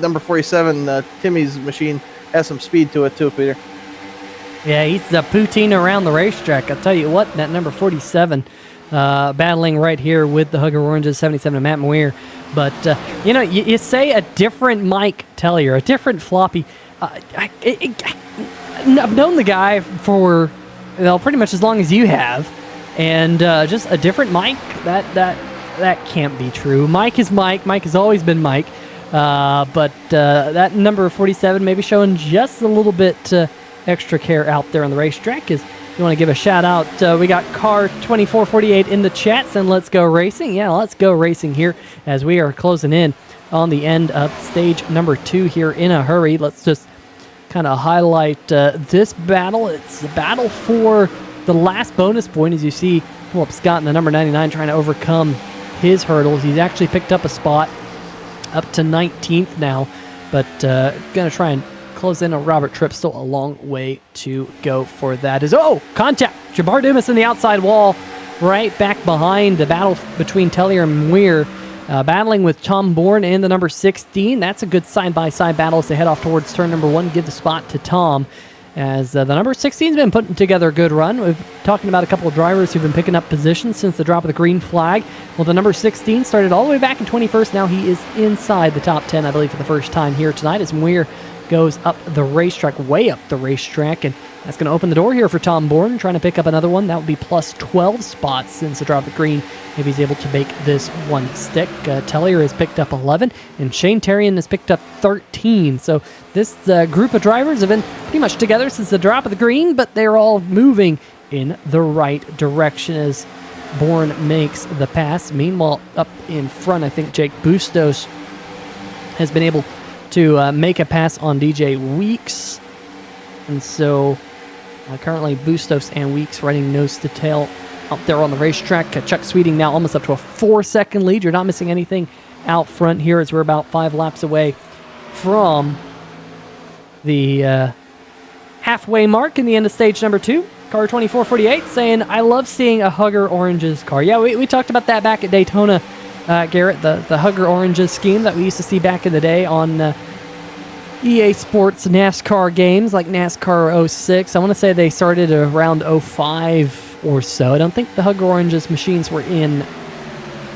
number 47, Timmy's machine has some speed to it too, Peter. Yeah, he's the poutine around the racetrack. I'll tell you what, that number 47, battling right here with the Hugger Oranges, 77 to Matt Muir. But, you say a different Mike Tellier, a different Floppy. I've known the guy for pretty much as long as you have. And just a different Mike, that can't be true. Mike is Mike. Mike has always been Mike. But that number 47 maybe showing just a little bit extra care out there on the racetrack. Is you want to give a shout out, we got car 2448 in the chat saying let's go racing. Yeah, let's go racing here as we are closing in on the end of stage number 2 here in a hurry. Let's just kind of highlight this battle. It's a battle for the last bonus point, as you see Philip Scott in the number 99 trying to overcome his hurdles. He's actually picked up a spot up to 19th now, but going to try and close in on Robert Tripp. Still a long way to go for that. Contact! Jabbar Dumas in the outside wall, right back behind the battle between Tellier and Muir. Battling with Tom Bourne in the number 16. That's a good side-by-side battle as they head off towards turn number 1. Give the spot to Tom, as the number 16's been putting together a good run. We're talking about a couple of drivers who've been picking up positions since the drop of the green flag. Well, the number 16 started all the way back in 21st. Now he is inside the top 10, I believe, for the first time here tonight, as Muir goes up the racetrack, way up the racetrack, and that's going to open the door here for Tom Bourne, trying to pick up another one. That would be plus 12 spots since the drop of the green, if he's able to make this one stick. Tellier has picked up 11, and Shane Terrian has picked up 13. So this group of drivers have been pretty much together since the drop of the green, but they're all moving in the right direction as Bourne makes the pass. Meanwhile, up in front, I think Jake Bustos has been able to make a pass on DJ Weeks. And so currently Bustos and Weeks riding nose to tail out there on the racetrack. Chuck Sweeting now almost up to a 4-second lead. You're not missing anything out front here as we're about 5 laps away from the halfway mark in the end of stage number 2. Car 2448 saying, I love seeing a Hugger Oranges car. Yeah, we talked about that back at Daytona, Garrett, the Hugger Oranges scheme that we used to see back in the day on EA Sports NASCAR games like NASCAR 06. I want to say they started around 05 or so. I don't think the Hugger Oranges machines were in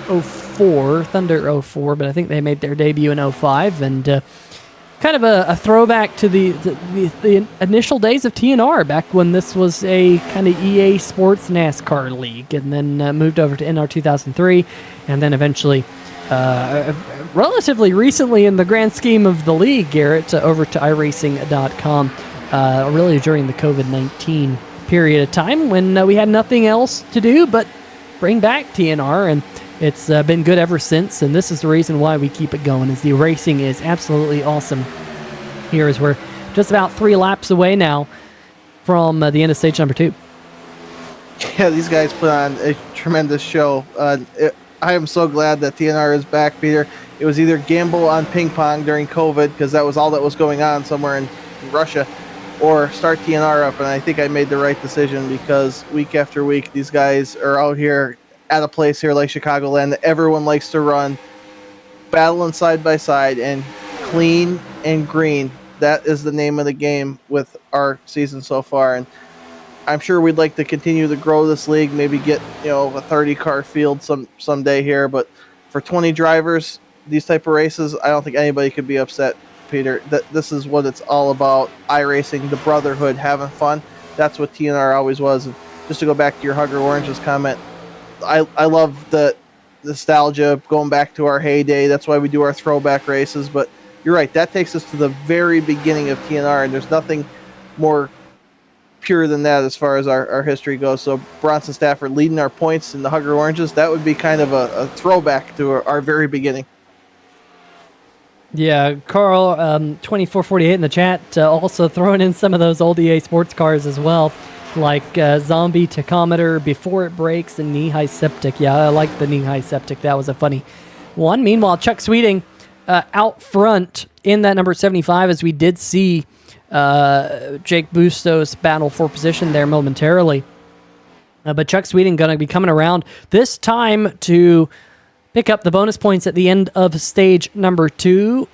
04, Thunder 04, but I think they made their debut in 05. And kind of a throwback to the initial days of TNR, back when this was a kind of EA Sports NASCAR league, and then moved over to NR 2003, and then eventually, relatively recently in the grand scheme of the league, Garrett, over to iRacing.com, really during the COVID-19 period of time when we had nothing else to do but bring back TNR, and it's been good ever since, and this is the reason why we keep it going, is the racing is absolutely awesome here, as we're just about 3 laps away now from the end of stage number 2. Yeah, these guys put on a tremendous show. I am so glad that TNR is back, Peter. It was either gamble on ping pong during COVID, because that was all that was going on somewhere in Russia, or start TNR up, and I think I made the right decision, because week after week, these guys are out here at a place here like Chicagoland that everyone likes to run, battling side by side, and clean and green. That is the name of the game with our season so far, and I'm sure we'd like to continue to grow this league, maybe get a 30-car field someday here, but for 20 drivers, these type of races, I don't think anybody could be upset, Peter. This is what it's all about, iRacing, the brotherhood, having fun. That's what TNR always was. And just to go back to your Hugger Oranges comment, I love the nostalgia going back to our heyday. That's why we do our throwback races. But you're right, that takes us to the very beginning of TNR, and there's nothing more pure than that as far as our history goes. So Bronson Stafford leading our points in the Hugger Oranges, that would be kind of a throwback to our very beginning. Yeah, Carl, 2448 in the chat, also throwing in some of those old EA sports cars as well, like Zombie Tachometer, Before It Breaks, and Knee High Septic. Yeah, I like the Knee High Septic. That was a funny one. Meanwhile, Chuck Sweeting out front in that number 75, as we did see Jake Bustos battle for position there momentarily. But Chuck Sweeting going to be coming around this time to pick up the bonus points at the end of stage number 2.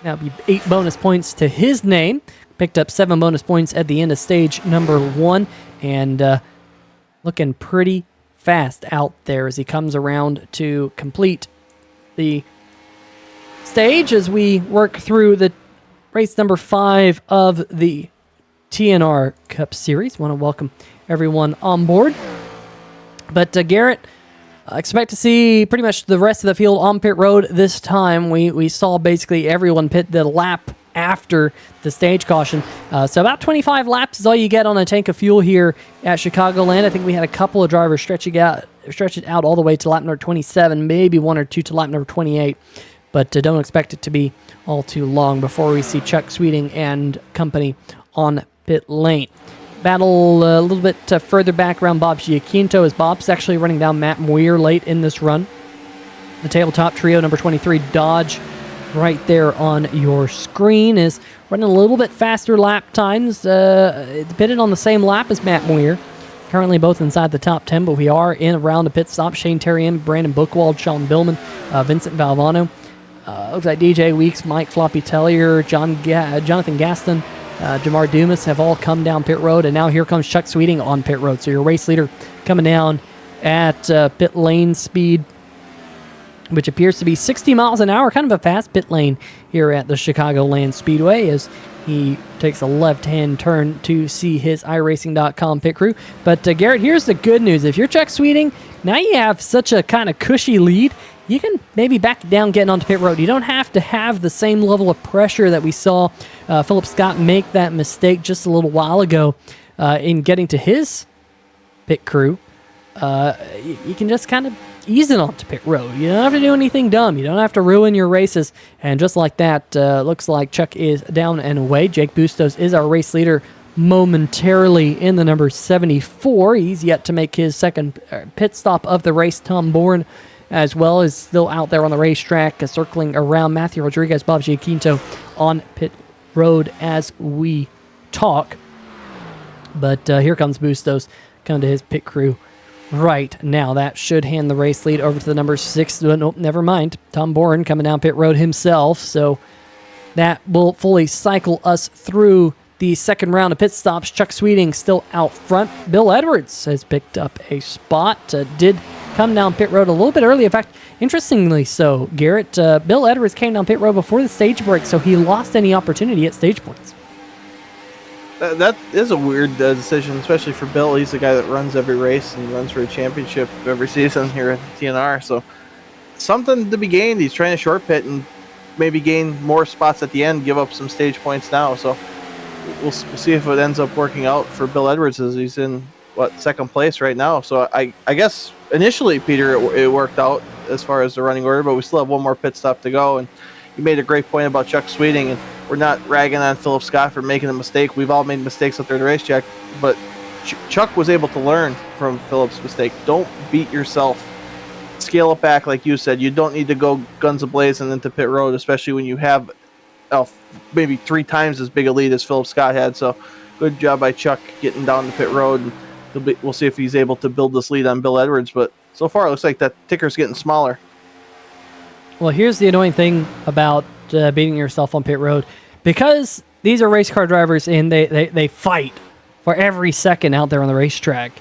That'll be 8 bonus points to his name. Picked up 7 bonus points at the end of stage number 1. And looking pretty fast out there as he comes around to complete the stage as we work through the race number 5 of the TNR Cup Series. Want to welcome everyone on board. But Garrett, expect to see pretty much the rest of the field on pit road this time. We saw basically everyone pit the lap after the stage caution. So about 25 laps is all you get on a tank of fuel here at Chicagoland. I think we had a couple of drivers stretch it out all the way to lap number 27, maybe 1 or 2 to lap number 28. But don't expect it to be all too long before we see Chuck Sweeting and company on pit lane. Battle a little bit further back around Bob Giaquinto as Bob's actually running down Matt Moyer late in this run. The tabletop trio, number 23, Dodge, right there on your screen, is running a little bit faster lap times, pitted on the same lap as Matt Moyer. Currently both inside the top 10, but we are in around a pit stop. Shane Terrian, Brandon Bookwald, Sean Billman, Vincent Valvano. Looks like DJ Weeks, Mike Floppy Tellier, Jonathan Gaston, Jamar Dumas have all come down pit road, and now here comes Chuck Sweeting on pit road. So your race leader coming down at pit lane speed, which appears to be 60 miles an hour, kind of a fast pit lane here at the Chicagoland Speedway as he takes a left-hand turn to see his iRacing.com pit crew. But Garrett, here's the good news. If you're Chuck Sweeting, now you have such a kind of cushy lead, you can maybe back it down getting onto pit road. You don't have to have the same level of pressure that we saw Philip Scott make that mistake just a little while ago in getting to his pit crew. You can just kind of ease it onto pit road. You don't have to do anything dumb. You don't have to ruin your races. And just like that, looks like Chuck is down and away. Jake Bustos is our race leader momentarily in the number 74. He's yet to make his second pit stop of the race. Tom Bourne as well is still out there on the racetrack, circling around. Matthew Rodriguez, Bob Giaquinto on pit road as we talk. But here comes Bustos, coming to his pit crew right now. That should hand the race lead over to the number 6. Nope, never mind. Tom Bourne coming down pit road himself. So that will fully cycle us through the second round of pit stops. Chuck Sweeting still out front. Bill Edwards has picked up a spot. Did come down pit road a little bit early. In fact, interestingly so, Garrett, Bill Edwards came down pit road before the stage break, so he lost any opportunity at stage points. That is a weird decision, especially for Bill. He's the guy that runs every race and runs for a championship every season here at TNR. So something to be gained. He's trying to short pit and maybe gain more spots at the end, give up some stage points now. So we'll see if it ends up working out for Bill Edwards, as he's in second place right now. So I guess initially, Peter, it worked out as far as the running order, but we still have one more pit stop to go. And you made a great point about Chuck Sweeting, and we're not ragging on Philip Scott for making a mistake. We've all made mistakes up there at the racetrack, but Chuck was able to learn from Philip's mistake. Don't beat yourself. Scale it back, like you said. You don't need to go guns a-blazing into pit road, especially when you have maybe 3 times as big a lead as Philip Scott had. So good job by Chuck getting down the pit road. And we'll see if he's able to build this lead on Bill Edwards, but so far it looks like that ticker's getting smaller. Well, here's the annoying thing about beating yourself on pit road. Because these are race car drivers and they fight for every second out there on the racetrack,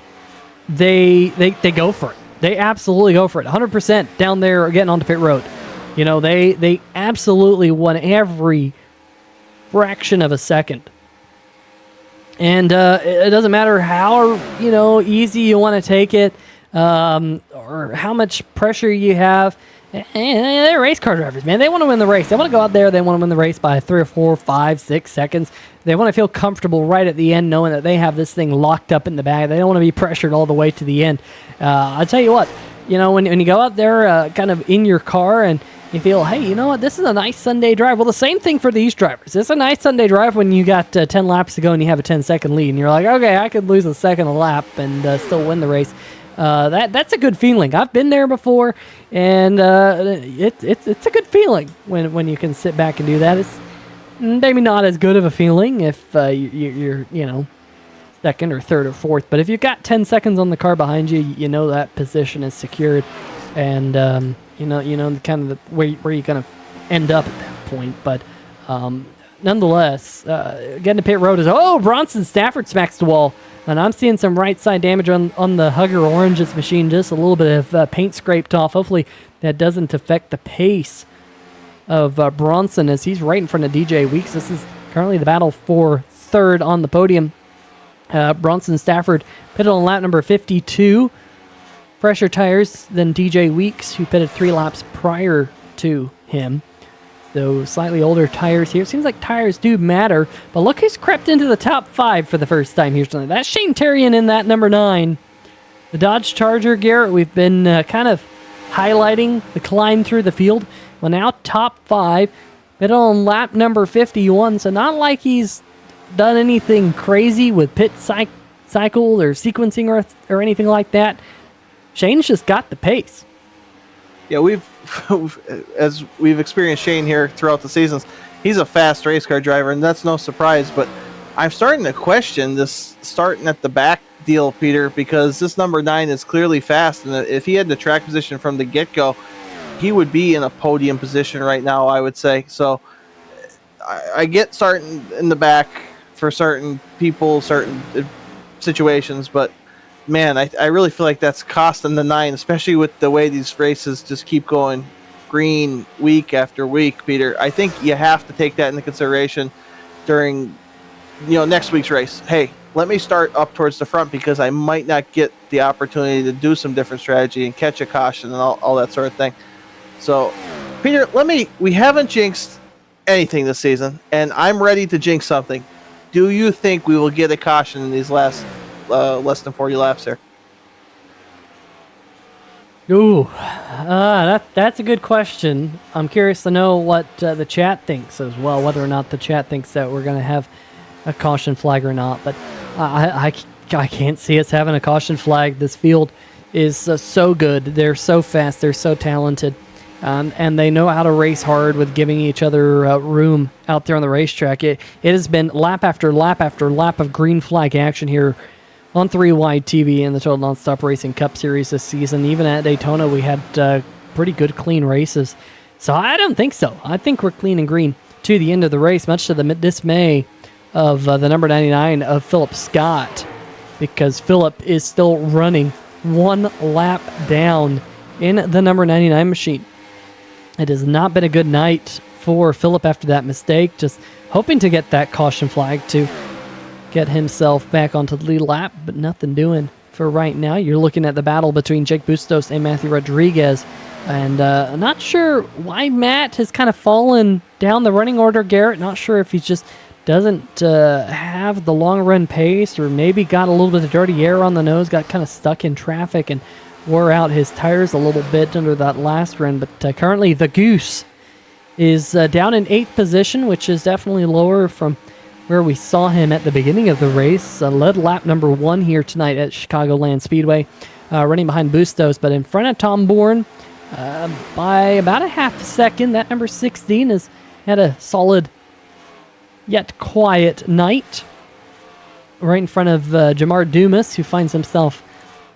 they go for it. They absolutely go for it. 100% down there getting onto pit road. You know, they absolutely want every fraction of a second. And it doesn't matter how, easy you want to take it, or how much pressure you have. And they're race car drivers, man. They want to win the race. They want to go out there. They want to win the race by 3 or 4, 5, 6 seconds. They want to feel comfortable right at the end, knowing that they have this thing locked up in the bag. They don't want to be pressured all the way to the end. I'll tell you what, when you go out there kind of in your car and you feel, hey, you know what? This is a nice Sunday drive. Well, the same thing for these drivers. It's a nice Sunday drive when you got 10 laps to go and you have a 10-second lead, and you're like, okay, I could lose a second a lap and still win the race. That's a good feeling. I've been there before, and it's a good feeling when you can sit back and do that. It's maybe not as good of a feeling if you're second or third or fourth, but if you've got 10 seconds on the car behind you, you know that position is secured, and you know kind of where you're gonna end up at that point. But nonetheless, getting to pit road is Bronson Stafford smacks the wall, and I'm seeing some right side damage on the Hugger Oranges machine. Just a little bit of paint scraped off. Hopefully that doesn't affect the pace of Bronson as he's right in front of DJ Weeks. This is currently the battle for third on the podium. Bronson Stafford pitted on lap number 52. Fresher tires than DJ Weeks, who pitted 3 laps prior to him. So slightly older tires here. Seems like tires do matter, but look who's crept into the top 5 for the first time here tonight. That's Shane Terrian in that number 9. The Dodge Charger, Garrett, we've been kind of highlighting the climb through the field. Well, now top 5, pitted on lap number 51, so not like he's done anything crazy with pit cycle or sequencing or anything like that. Shane's just got the pace. Yeah, as we've experienced Shane here throughout the seasons, he's a fast race car driver, and that's no surprise. But I'm starting to question this starting at the back deal, Peter, because this number 9 is clearly fast, and if he had the track position from the get-go, he would be in a podium position right now, I would say. So I get starting in the back for certain people, certain situations, but man, I really feel like that's costing the 9, especially with the way these races just keep going green week after week, Peter. I think you have to take that into consideration during next week's race. Hey, let me start up towards the front because I might not get the opportunity to do some different strategy and catch a caution and all that sort of thing. So, Peter, we haven't jinxed anything this season, and I'm ready to jinx something. Do you think we will get a caution in these last less than 40 laps here? Ooh, that's a good question. I'm curious to know what the chat thinks as well, whether or not the chat thinks that we're going to have a caution flag or not. But I can't see us having a caution flag. This field is so good. They're so fast. They're so talented. And they know how to race hard with giving each other room out there on the racetrack. It has been lap after lap after lap of green flag action here on 3-Wide TV in the Total Nonstop Racing Cup Series this season. Even at Daytona, we had pretty good, clean races. So I don't think so. I think we're clean and green to the end of the race, much to the dismay of the number 99 of Philip Scott, because Philip is still running 1 lap down in the number 99 machine. It has not been a good night for Philip after that mistake. Just hoping to get that caution flag to get himself back onto the lead lap, but nothing doing for right now. You're looking at the battle between Jake Bustos and Matthew Rodriguez. And I'm not sure why Matt has kind of fallen down the running order, Garrett. Not sure if he just doesn't have the long run pace, or maybe got a little bit of dirty air on the nose, got kind of stuck in traffic and wore out his tires a little bit under that last run. But currently the Goose is down in 8th position, which is definitely lower from where we saw him at the beginning of the race. Led lap number 1 here tonight at Chicagoland Speedway, running behind Bustos, but in front of Tom Bourne by about a half a second. That number 16 has had a solid yet quiet night. Right in front of Jamar Dumas, who finds himself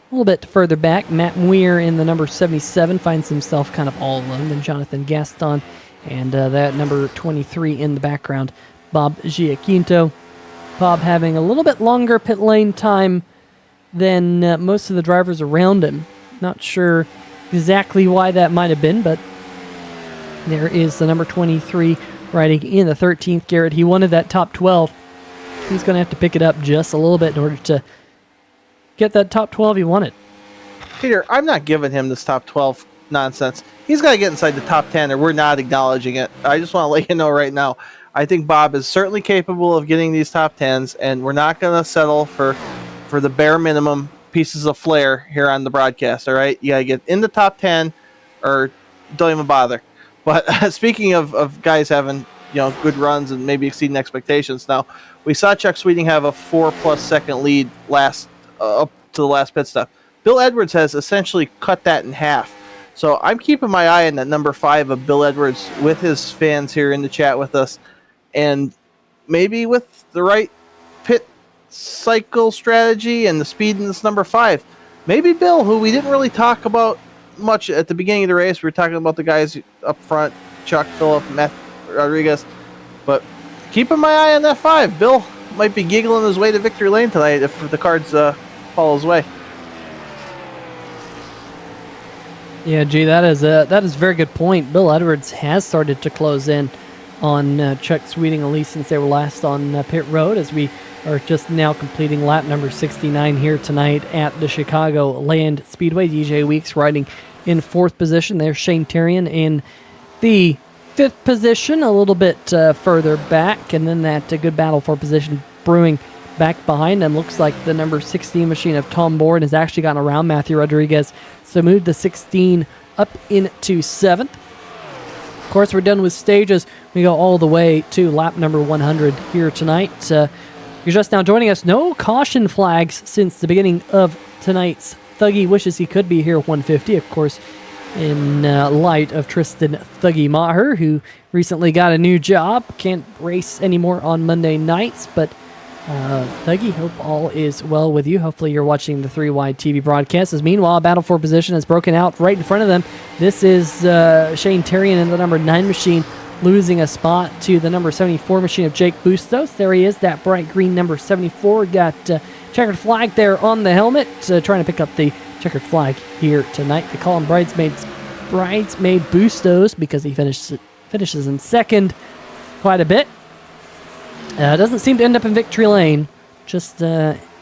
a little bit further back. Matt Muir in the number 77 finds himself kind of all alone. Then Jonathan Gaston and that number 23 in the background, Bob Giaquinto. Bob having a little bit longer pit lane time than most of the drivers around him. Not sure exactly why that might have been, but there is the number 23 riding in the 13th, Garrett. He wanted that top 12. He's going to have to pick it up just a little bit in order to get that top 12 he wanted. Peter, I'm not giving him this top 12 nonsense. He's got to get inside the top 10, or we're not acknowledging it. I just want to let you know right now. I think Bob is certainly capable of getting these top 10s, and we're not going to settle for the bare minimum pieces of flair here on the broadcast, all right? You got to get in the top 10, or don't even bother. But speaking of guys having good runs and maybe exceeding expectations, now we saw Chuck Sweeting have a 4+ second lead up to the last pit stop. Bill Edwards has essentially cut that in half. So I'm keeping my eye on that number 5 of Bill Edwards with his fans here in the chat with us, and maybe with the right pit cycle strategy and the speed in this number 5, maybe Bill, who we didn't really talk about much at the beginning of the race. We were talking about the guys up front, Chuck, Phillip, Matt Rodriguez, but keeping my eye on that 5. Bill might be giggling his way to victory lane tonight if the cards fall his way. Yeah, gee, that is a very good point. Bill Edwards has started to close in on Chuck Sweeting, at least since they were last on pit road, as we are just now completing lap number 69 here tonight at the Chicago Land Speedway. DJ Weeks riding in 4th position. There's Shane Terrian in the 5th position, a little bit further back, and then that good battle for position brewing back behind them. Looks like the number 16 machine of Tom Bourne has actually gotten around Matthew Rodriguez, so moved the 16 up into 7th. Of course, we're done with stages. We go all the way to lap number 100 here tonight. You're just now joining us. No caution flags since the beginning of tonight's Thuggy. Wishes he could be here at 150, of course, in light of Tristan Thuggy Maher, who recently got a new job. Can't race anymore on Monday nights, but Thuggy, hope all is well with you. Hopefully you're watching the 3-Wide TV broadcast. As meanwhile, battle for position has broken out right in front of them. This is Shane Terrian in the number 9 machine, losing a spot to the number 74 machine of Jake Bustos. There he is, that bright green number 74. Got checkered flag there on the helmet, trying to pick up the checkered flag here tonight. They call him Bridesmaid Bustos because he finishes in 2nd quite a bit. Doesn't seem to end up in victory lane, just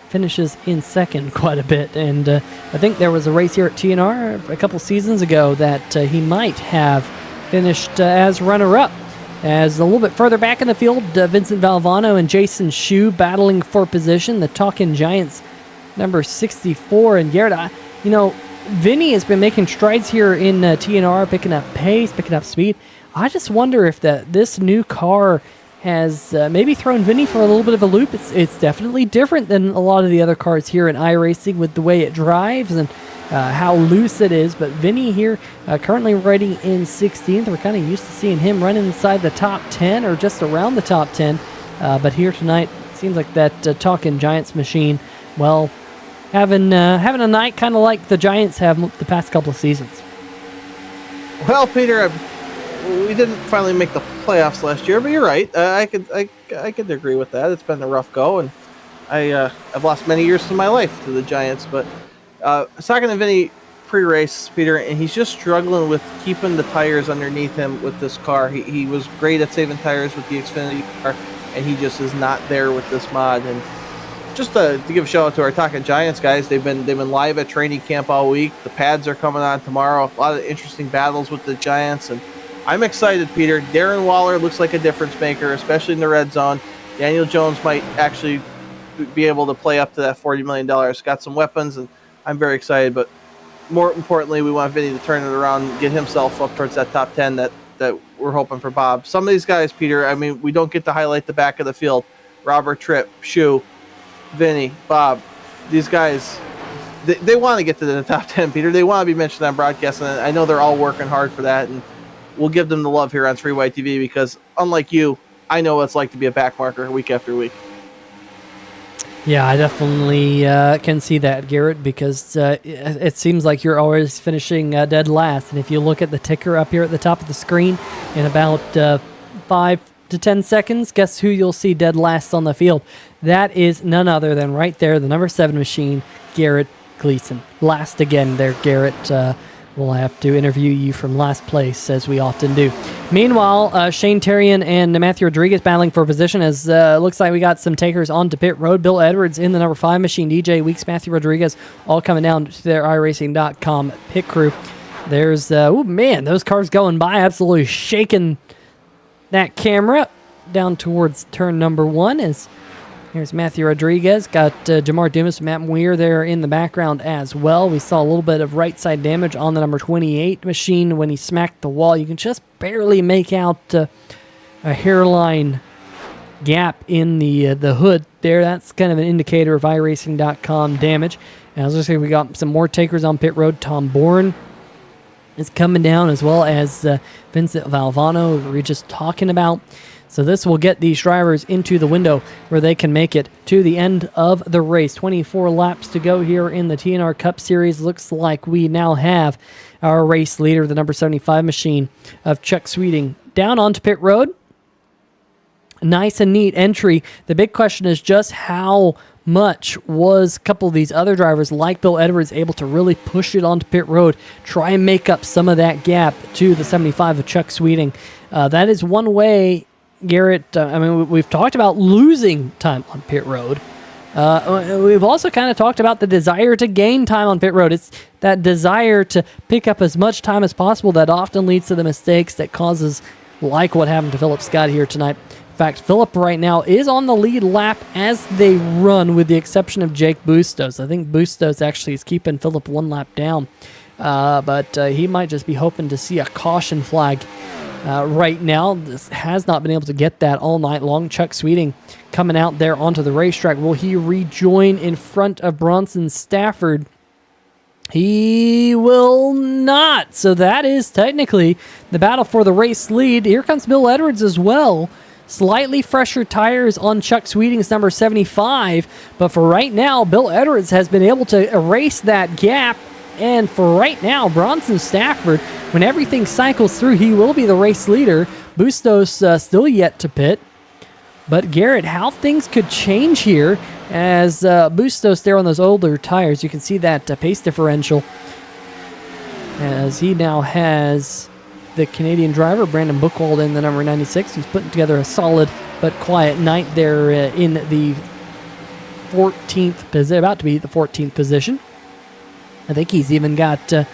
finishes in 2nd quite a bit. And I think there was a race here at TNR a couple seasons ago that he might have finished as runner-up. As a little bit further back in the field, Vincent Valvano and Jason Schue battling for position. The Talkin' Giants, number 64. And Garrett, Vinny has been making strides here in TNR, picking up pace, picking up speed. I just wonder if this new car has maybe thrown Vinny for a little bit of a loop. It's definitely different than a lot of the other cars here in iRacing with the way it drives and how loose it is. But Vinny here currently riding in 16th. We're kind of used to seeing him running inside the top 10 or just around the top 10. But here tonight, it seems like that Talkin' Giants machine, well, having a night kind of like the Giants have the past couple of seasons. Well, Peter, we didn't finally make the playoffs last year, but you're right. I could agree with that. It's been a rough go, and I've lost many years of my life to the Giants. But I was talking to Vinny pre-race, Peter, and he's just struggling with keeping the tires underneath him with this car. He was great at saving tires with the Xfinity car, and he just is not there with this mod. And just to give a shout out to our Talkin' Giants guys, they've been live at training camp all week. The pads are coming on tomorrow. A lot of interesting battles with the Giants, and I'm excited, Peter. Darren Waller looks like a difference maker, especially in the red zone. Daniel Jones might actually be able to play up to that $40 million. Got some weapons, and I'm very excited. But more importantly, we want Vinny to turn it around and get himself up towards that top 10 that we're hoping for Bob. Some of these guys, Peter, I mean, we don't get to highlight the back of the field. Robert Tripp, Schue, Vinny, Bob, these guys, they want to get to the top 10, Peter. They want to be mentioned on broadcast, and I know they're all working hard for that, and we'll give them the love here on 3-Wide TV because, unlike you, I know what it's like to be a backmarker week after week. Yeah, I definitely can see that, Garrett, because it seems like you're always finishing dead last. And if you look at the ticker up here at the top of the screen, in about 5 to 10 seconds, guess who you'll see dead last on the field? That is none other than right there, the number 7 machine, Garrett Gleason. Last again there, Garrett. We'll have to interview you from last place, as we often do. Meanwhile, Shane Terrian and Matthew Rodriguez battling for position, as looks like we got some takers onto pit road. Bill Edwards in the number 5 machine, DJ Weeks, Matthew Rodriguez, all coming down to their iRacing.com pit crew. There's, those cars going by, absolutely shaking that camera down towards turn number 1 as Here's Matthew Rodriguez. Got Jamar Dumas, Matt Weir there in the background as well. We saw a little bit of right side damage on the number 28 machine when he smacked the wall. You can just barely make out a hairline gap in the hood there. That's kind of an indicator of iRacing.com damage. And as I say, we got some more takers on pit road. Tom Bourne is coming down, as well as Vincent Valvano, who we were just talking about. So this will get these drivers into the window where they can make it to the end of the race. 24 laps to go here in the TNR Cup Series. Looks like we now have our race leader, the number 75 machine of Chuck Sweeting, down onto pit road. Nice and neat entry. The big question is just how much was a couple of these other drivers like Bill Edwards able to really push it onto pit road, try and make up some of that gap to the 75 of Chuck Sweeting. That is one way, Garrett. We've talked about losing time on pit road. We've also kind of talked about the desire to gain time on pit road. It's that desire to pick up as much time as possible that often leads to the mistakes that causes, like what happened to Philip Scott here tonight. In fact, Philip right now is on the lead lap as they run, with the exception of Jake Bustos. I think Bustos actually is keeping Philip one lap down, but he might just be hoping to see a caution flag right now. This has not been able to get that all night long. Chuck Sweeting coming out there onto the racetrack. Will he rejoin in front of Bronson Stafford? He will not. So that is technically the battle for the race lead. Here comes Bill Edwards as well. Slightly fresher tires on Chuck Sweeting's number 75, but for right now, Bill Edwards has been able to erase that gap. And for right now, Bronson Stafford, when everything cycles through, he will be the race leader. Bustos still yet to pit. But Garrett, how things could change here as Bustos there on those older tires. You can see that pace differential as he now has the Canadian driver, Brandon Buchwald, in the number 96. He's putting together a solid but quiet night there in the 14th position, about to be the 14th position. I think he's even got, that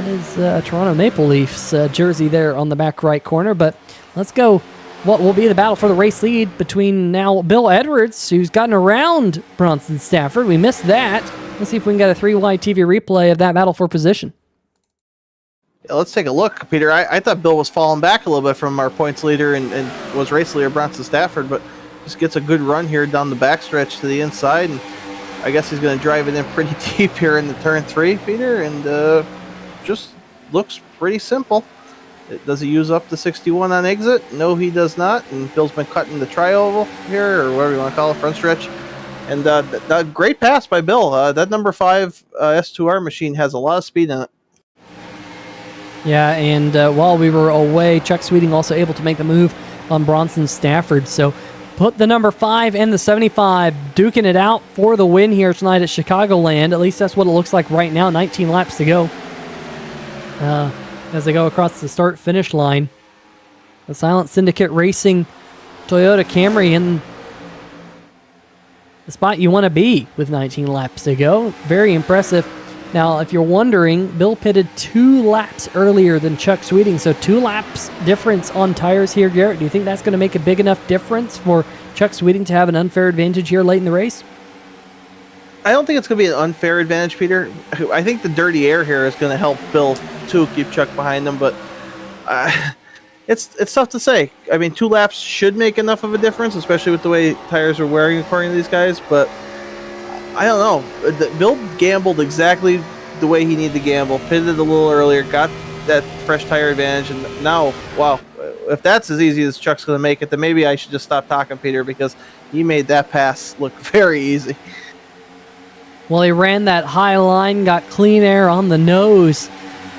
is a Toronto Maple Leafs jersey there on the back right corner. But let's go. What will be the battle for the race lead between now Bill Edwards, who's gotten around Bronson Stafford. We missed that. Let's see if we can get a 3Y TV replay of that battle for position. Yeah, let's take a look, Peter. I thought Bill was falling back a little bit from our points leader and was race leader Bronson Stafford, but just gets a good run here down the backstretch to the inside, and I guess he's going to drive it in pretty deep here in the turn 3, Peter, and just looks pretty simple. Does he use up the 61 on exit? No, he does not, and Bill's been cutting the tri-oval here, or whatever you want to call it, front stretch. And great pass by Bill. That number 5 S2R machine has a lot of speed in it. Yeah, and while we were away, Chuck Sweeting also able to make the move on Bronson Stafford. So put the number 5 and the 75 duking it out for the win here tonight at Chicagoland. At least that's what it looks like right now. 19 laps to go as they go across the start-finish line. The Silent Syndicate Racing Toyota Camry in the spot you want to be with 19 laps to go. Very impressive. Now, if you're wondering, Bill pitted 2 laps earlier than Chuck Sweeting, so 2 laps difference on tires here, Garrett. Do you think that's going to make a big enough difference for Chuck Sweeting to have an unfair advantage here late in the race? I don't think it's going to be an unfair advantage, Peter. I think the dirty air here is going to help Bill, too, keep Chuck behind him, but it's tough to say. I mean, 2 laps should make enough of a difference, especially with the way tires are wearing according to these guys, but I don't know. Bill gambled exactly the way he needed to gamble, pitted a little earlier, got that fresh tire advantage, and now, wow, if that's as easy as Chuck's going to make it, then maybe I should just stop talking, Peter, because he made that pass look very easy. Well, he ran that high line, got clean air on the nose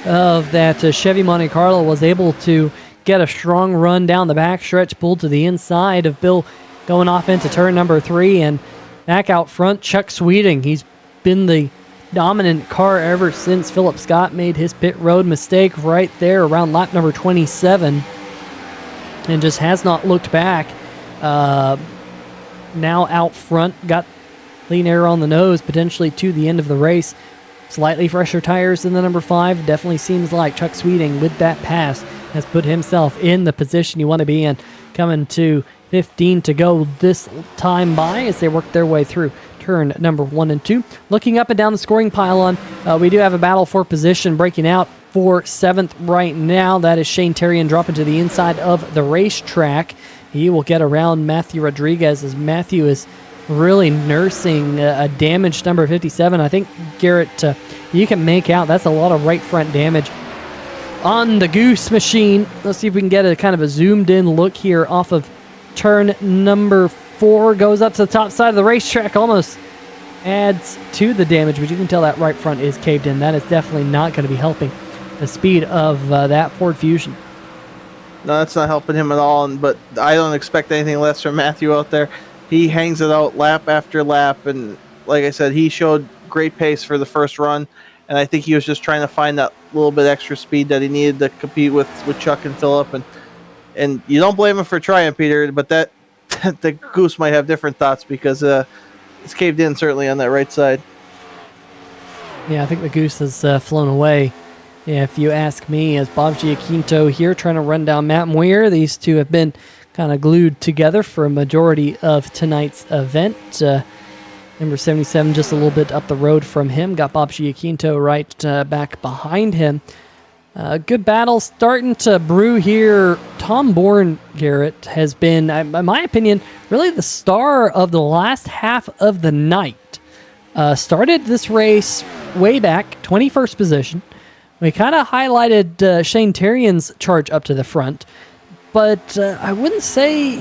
of that Chevy Monte Carlo, was able to get a strong run down the backstretch, pulled to the inside of Bill, going off into turn number 3, and back out front, Chuck Sweeting. He's been the dominant car ever since Philip Scott made his pit road mistake right there around lap number 27 and just has not looked back. Now out front, got clean air on the nose, potentially to the end of the race. Slightly fresher tires than the number 5. Definitely seems like Chuck Sweeting, with that pass, has put himself in the position you want to be in. coming to 15 to go this time by as they work their way through turn number 1 and 2. Looking up and down the scoring pylon, we do have a battle for position breaking out for 7th right now. That is Shane Terrian dropping to the inside of the racetrack. He will get around Matthew Rodriguez as Matthew is really nursing a damaged number 57. I think, Garrett, you can make out that's a lot of right front damage on the Goose machine. Let's see if we can get a kind of a zoomed in look here off of turn number 4. Goes up to the top side of the racetrack, almost adds to the damage, but you can tell that right front is caved in. That is definitely not going to be helping the speed of that Ford Fusion. No, that's not helping him at all. But I don't expect anything less from Matthew out there. He hangs it out lap after lap, and like I said, he showed great pace for the first run, and I think he was just trying to find that little bit extra speed that he needed to compete with Chuck and Phillip, and you don't blame him for trying, Peter, but that the Goose might have different thoughts because it's caved in certainly on that right side. Yeah, I think the Goose has flown away. Yeah, if you ask me, as Bob Giaquinto here trying to run down Matt Moyer, these two have been kind of glued together for a majority of tonight's event. Number 77 just a little bit up the road from him. Got Bob Giaquinto right back behind him. Good battle starting to brew here. Tom Bourne, Garrett, has been, in my opinion, really the star of the last half of the night. Started this race way back, 21st position. We kind of highlighted Shane Terrian's charge up to the front, but I wouldn't say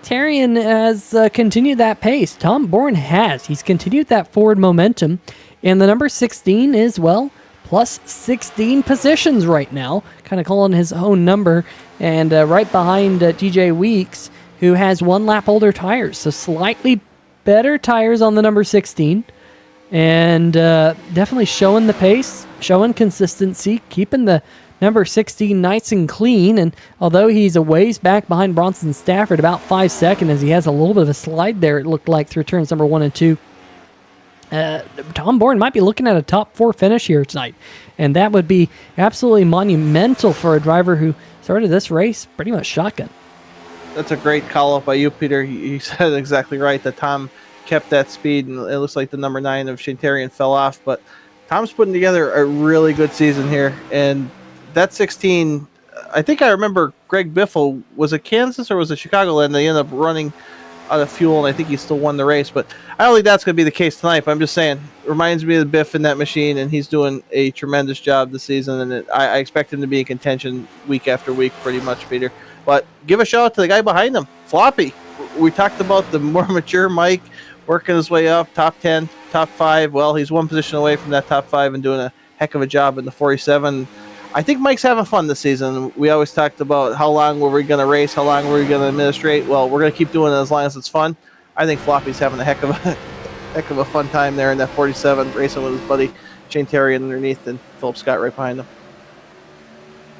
Terrian has continued that pace. Tom Bourne has. He's continued that forward momentum, and the number 16 is, well, plus 16 positions right now, kind of calling his own number, and right behind DJ Weeks, who has 1 lap older tires, so slightly better tires on the number 16, and definitely showing the pace, showing consistency, keeping the number 16 nice and clean, and although he's a ways back behind Bronson Stafford, about 5 seconds, as he has a little bit of a slide there, it looked like, through turns number 1 and 2, Tom Bourne might be looking at a top 4 finish here tonight, and that would be absolutely monumental for a driver who started this race pretty much shotgun. That's a great call up by you, Peter. You said it exactly right, that Tom kept that speed, and it looks like the number 9 of Shane Terrian fell off, but Tom's putting together a really good season here, and that 16, I think I remember Greg Biffle, was it Kansas or was it Chicagoland? They ended up running out of fuel, and I think he still won the race, but I don't think that's going to be the case tonight, but I'm just saying, reminds me of the Biff in that machine, and he's doing a tremendous job this season, and I expect him to be in contention week after week pretty much, Peter. But give a shout out to the guy behind him, Floppy. We talked about the more mature Mike working his way up, top 10, top 5. Well, he's 1 position away from that top 5 and doing a heck of a job in the 47. I think Mike's having fun this season. We always talked about how long were we going to race, how long were we going to administrate. Well, we're going to keep doing it as long as it's fun. I think Floppy's having a heck of a fun time there in that 47, racing with his buddy Shane Terrian underneath and Philip Scott right behind him.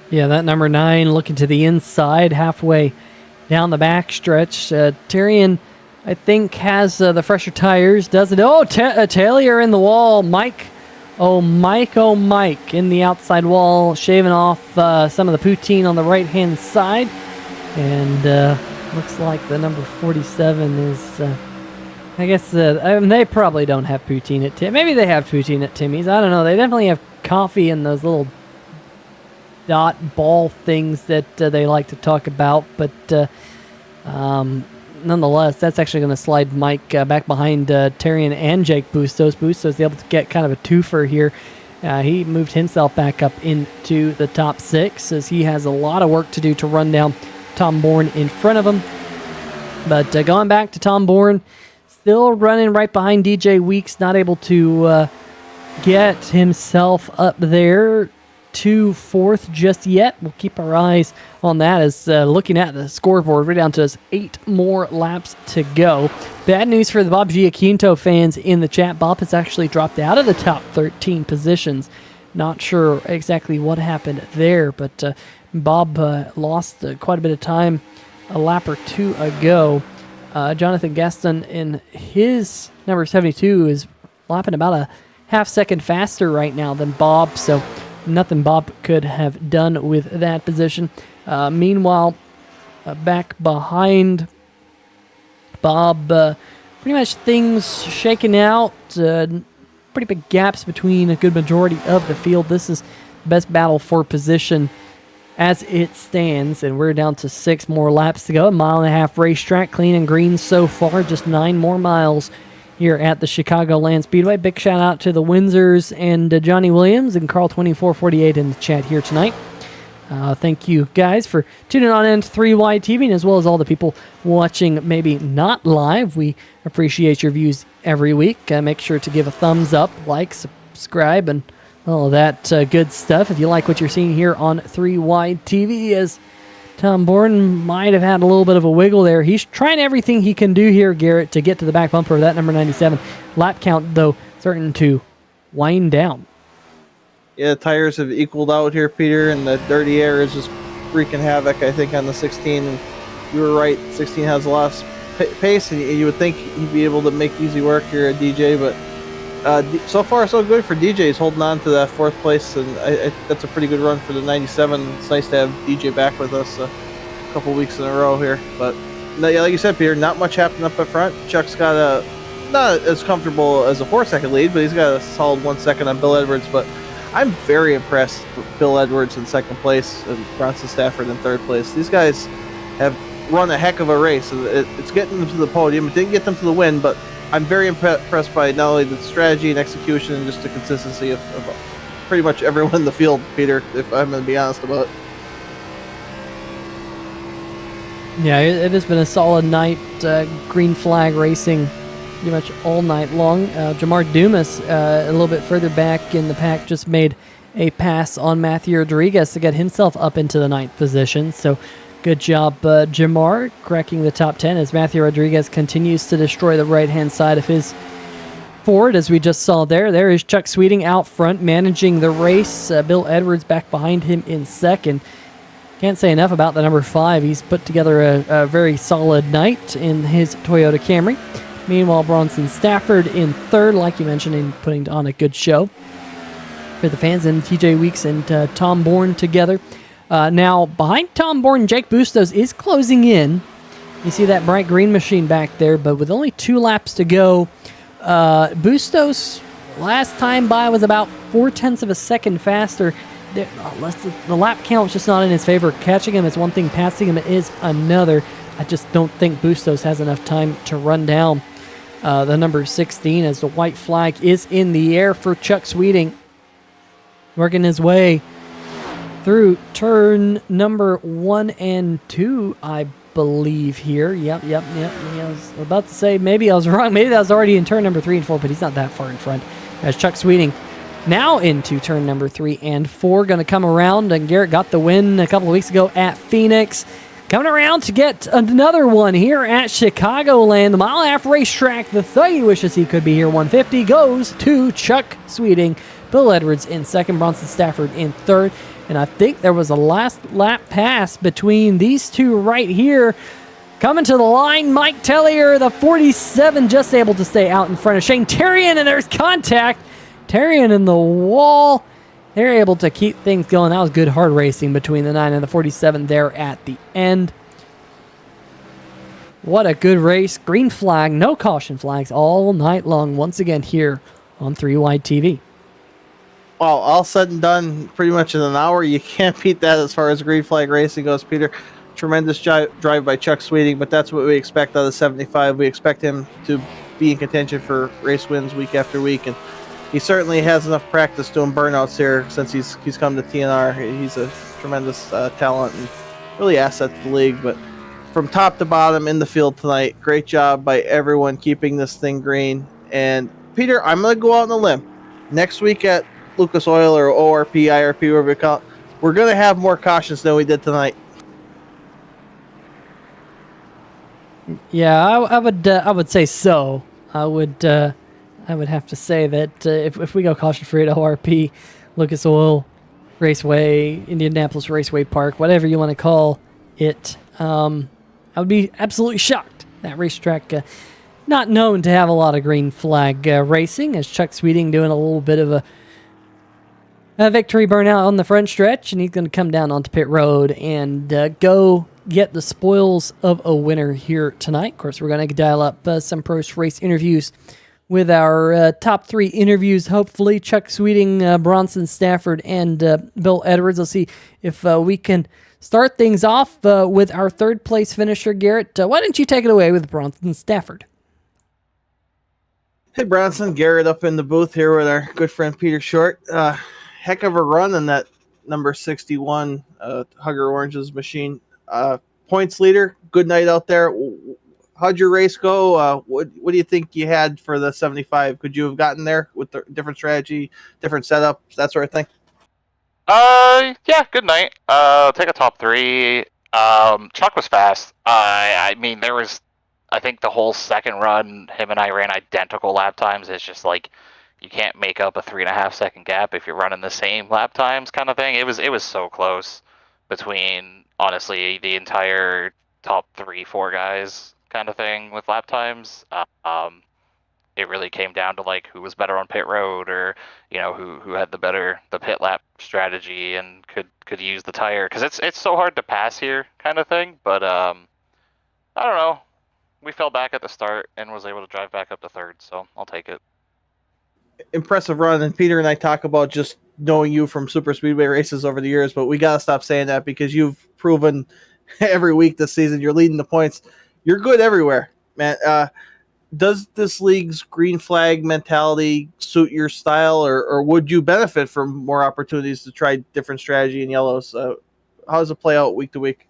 Yeah, that number 9 looking to the inside, halfway down the back stretch. Terrian, I think, has the fresher tires, doesn't it? Oh, Taylor in the wall. Mike in the outside wall, shaving off some of the poutine on the right-hand side. And looks like the number 47 is, I guess, they probably don't have poutine at Timmy's. Maybe they have poutine at Timmy's. I don't know. They definitely have coffee and those little dot ball things that they like to talk about. But nonetheless, that's actually going to slide Mike back behind Terrian and Jake Bustos. Bustos able to get kind of a twofer here. He moved himself back up into the top 6 as he has a lot of work to do to run down Tom Bourne in front of him. But going back to Tom Bourne, still running right behind DJ Weeks, not able to get himself up there to 4th just yet. We'll keep our eyes on that as looking at the scoreboard. We're down to 8 more laps to go. Bad news for the Bob Giaquinto fans in the chat. Bob has actually dropped out of the top 13 positions. Not sure exactly what happened there, but Bob lost quite a bit of time a lap or 2 ago. Jonathan Gaston in his number 72 is lapping about a half second faster right now than Bob, so nothing Bob could have done with that position. Meanwhile, back behind Bob. Pretty much things shaking out. Pretty big gaps between a good majority of the field. This is the best battle for position as it stands, and we're down to 6 more laps to go. A 1.5-mile racetrack, clean and green so far. Just 9 more miles here at the Chicagoland Speedway. Big shout out to the Windsors and Johnny Williams and Carl2448 in the chat here tonight. Thank you guys for tuning on in to 3Y TV, and as well as all the people watching maybe not live. We appreciate your views every week. Make sure to give a thumbs up, like, subscribe, and all of that good stuff if you like what you're seeing here on 3Y TV. As Tom Borden might have had a little bit of a wiggle there. He's trying everything he can do here, Garrett, to get to the back bumper of that number 97. Lap count, though, starting to wind down. Yeah, the tires have equaled out here, Peter, and the dirty air is just wreaking havoc, I think, on the 16. And you were right, 16 has a lot of pace, and you would think he'd be able to make easy work here at DJ, but so far so good for DJ. He's holding on to that 4th place, and that's a pretty good run for the 97. It's nice to have DJ back with us a couple weeks in a row here. But yeah, like you said, Peter, not much happening up at front. Chuck's got not as comfortable as a 4-second lead, but he's got a solid 1 second on Bill Edwards. But I'm very impressed with Bill Edwards in 2nd place and Bronson Stafford in 3rd place. These guys have run a heck of a race. It's getting them to the podium. It didn't get them to the win, but I'm very impressed by not only the strategy and execution and just the consistency of pretty much everyone in the field, Peter, if I'm going to be honest about it. Yeah, it has been a solid night. Green flag racing pretty much all night long. Jamar Dumas, a little bit further back in the pack, just made a pass on Matthew Rodriguez to get himself up into the 9th position. So good job, Jamar, cracking the top 10 as Matthew Rodriguez continues to destroy the right-hand side of his Ford, as we just saw there. There is Chuck Sweeting out front, managing the race. Bill Edwards back behind him in 2nd. Can't say enough about the number 5. He's put together a very solid night in his Toyota Camry. Meanwhile, Bronson Stafford in 3rd, like you mentioned, in putting on a good show for the fans, and TJ Weeks and Tom Bourne together. Now, behind Tom Bourne, Jake Bustos is closing in. You see that bright green machine back there, but with only 2 laps to go, Bustos last time by was about 0.4 of a second faster. The lap count's just not in his favor. Catching him is one thing, passing him is another. I just don't think Bustos has enough time to run down the number 16 as the white flag is in the air for Chuck Sweeting. Working his way through turn number 1 and 2, I believe here. Yep. I was about to say maybe I was wrong. Maybe that was already in turn number 3 and 4, but he's not that far in front. As Chuck Sweeting now into turn number 3 and 4, going to come around, and Garrett got the win a couple of weeks ago at Phoenix. Coming around to get another one here at Chicagoland, the 1.5-mile racetrack. The Thuggy wishes he could be here. 150 goes to Chuck Sweeting. Bill Edwards in 2nd, Bronson Stafford in 3rd. And I think there was a last lap pass between these two right here. Coming to the line, Mike Tellier, the 47, just able to stay out in front of Shane Terrian, and there's contact. Terrian in the wall. They're able to keep things going. That was good hard racing between the 9 and the 47 there at the end. What a good race. Green flag, no caution flags all night long once again here on 3Y TV. Well, all said and done, pretty much in an hour, you can't beat that as far as green flag racing goes, Peter. Tremendous drive by Chuck Sweeting, but that's what we expect out of 75. We expect him to be in contention for race wins week after week, and he certainly has enough practice doing burnouts here since he's come to TNR. He's a tremendous talent and really asset to the league. But from top to bottom in the field tonight, great job by everyone keeping this thing green. And Peter, I'm going to go out on a limb. Next week at Lucas Oil or ORP, IRP, whatever we call it, we're going to have more cautions than we did tonight. Yeah, I would say so. I would have to say that if we go caution free at ORP, Lucas Oil Raceway, Indianapolis Raceway Park, whatever you want to call it, I would be absolutely shocked. That racetrack, not known to have a lot of green flag racing, as Chuck Sweeting doing a little bit of a Victory burnout on the front stretch, and he's going to come down onto pit road and go get the spoils of a winner here tonight. Of course, we're going to dial up some post-race interviews with our top 3 interviews, hopefully. Chuck Sweeting, Bronson Stafford, and Bill Edwards. Let's see if we can start things off with our third-place finisher, Garrett. Why don't you take it away with Bronson Stafford? Hey, Bronson, Garrett up in the booth here with our good friend Peter Short. Heck of a run in that number 61 Hugger Oranges machine. Points leader, good night out there. How'd your race go? What do you think you had for the 75? Could you have gotten there with the different strategy, different setup, that sort of thing? Yeah, good night. Take a top 3. Chuck was fast. I mean, there was, I think the whole second run, him and I ran identical lap times. It's just like, you can't make up a 3.5 second gap if you're running the same lap times kind of thing. It was so close between, honestly, the entire top 3-4 guys kind of thing with lap times. It really came down to like who was better on pit road, or who had the pit lap strategy and could use the tire, because it's so hard to pass here kind of thing. But I don't know, we fell back at the start and was able to drive back up to third, so I'll take it. Impressive run, and Peter and I talk about just knowing you from super speedway races over the years, but we gotta stop saying that because you've proven every week this season you're leading the points. You're good everywhere, man. Does this league's green flag mentality suit your style, or would you benefit from more opportunities to try different strategy in yellows? How does it play out week to week?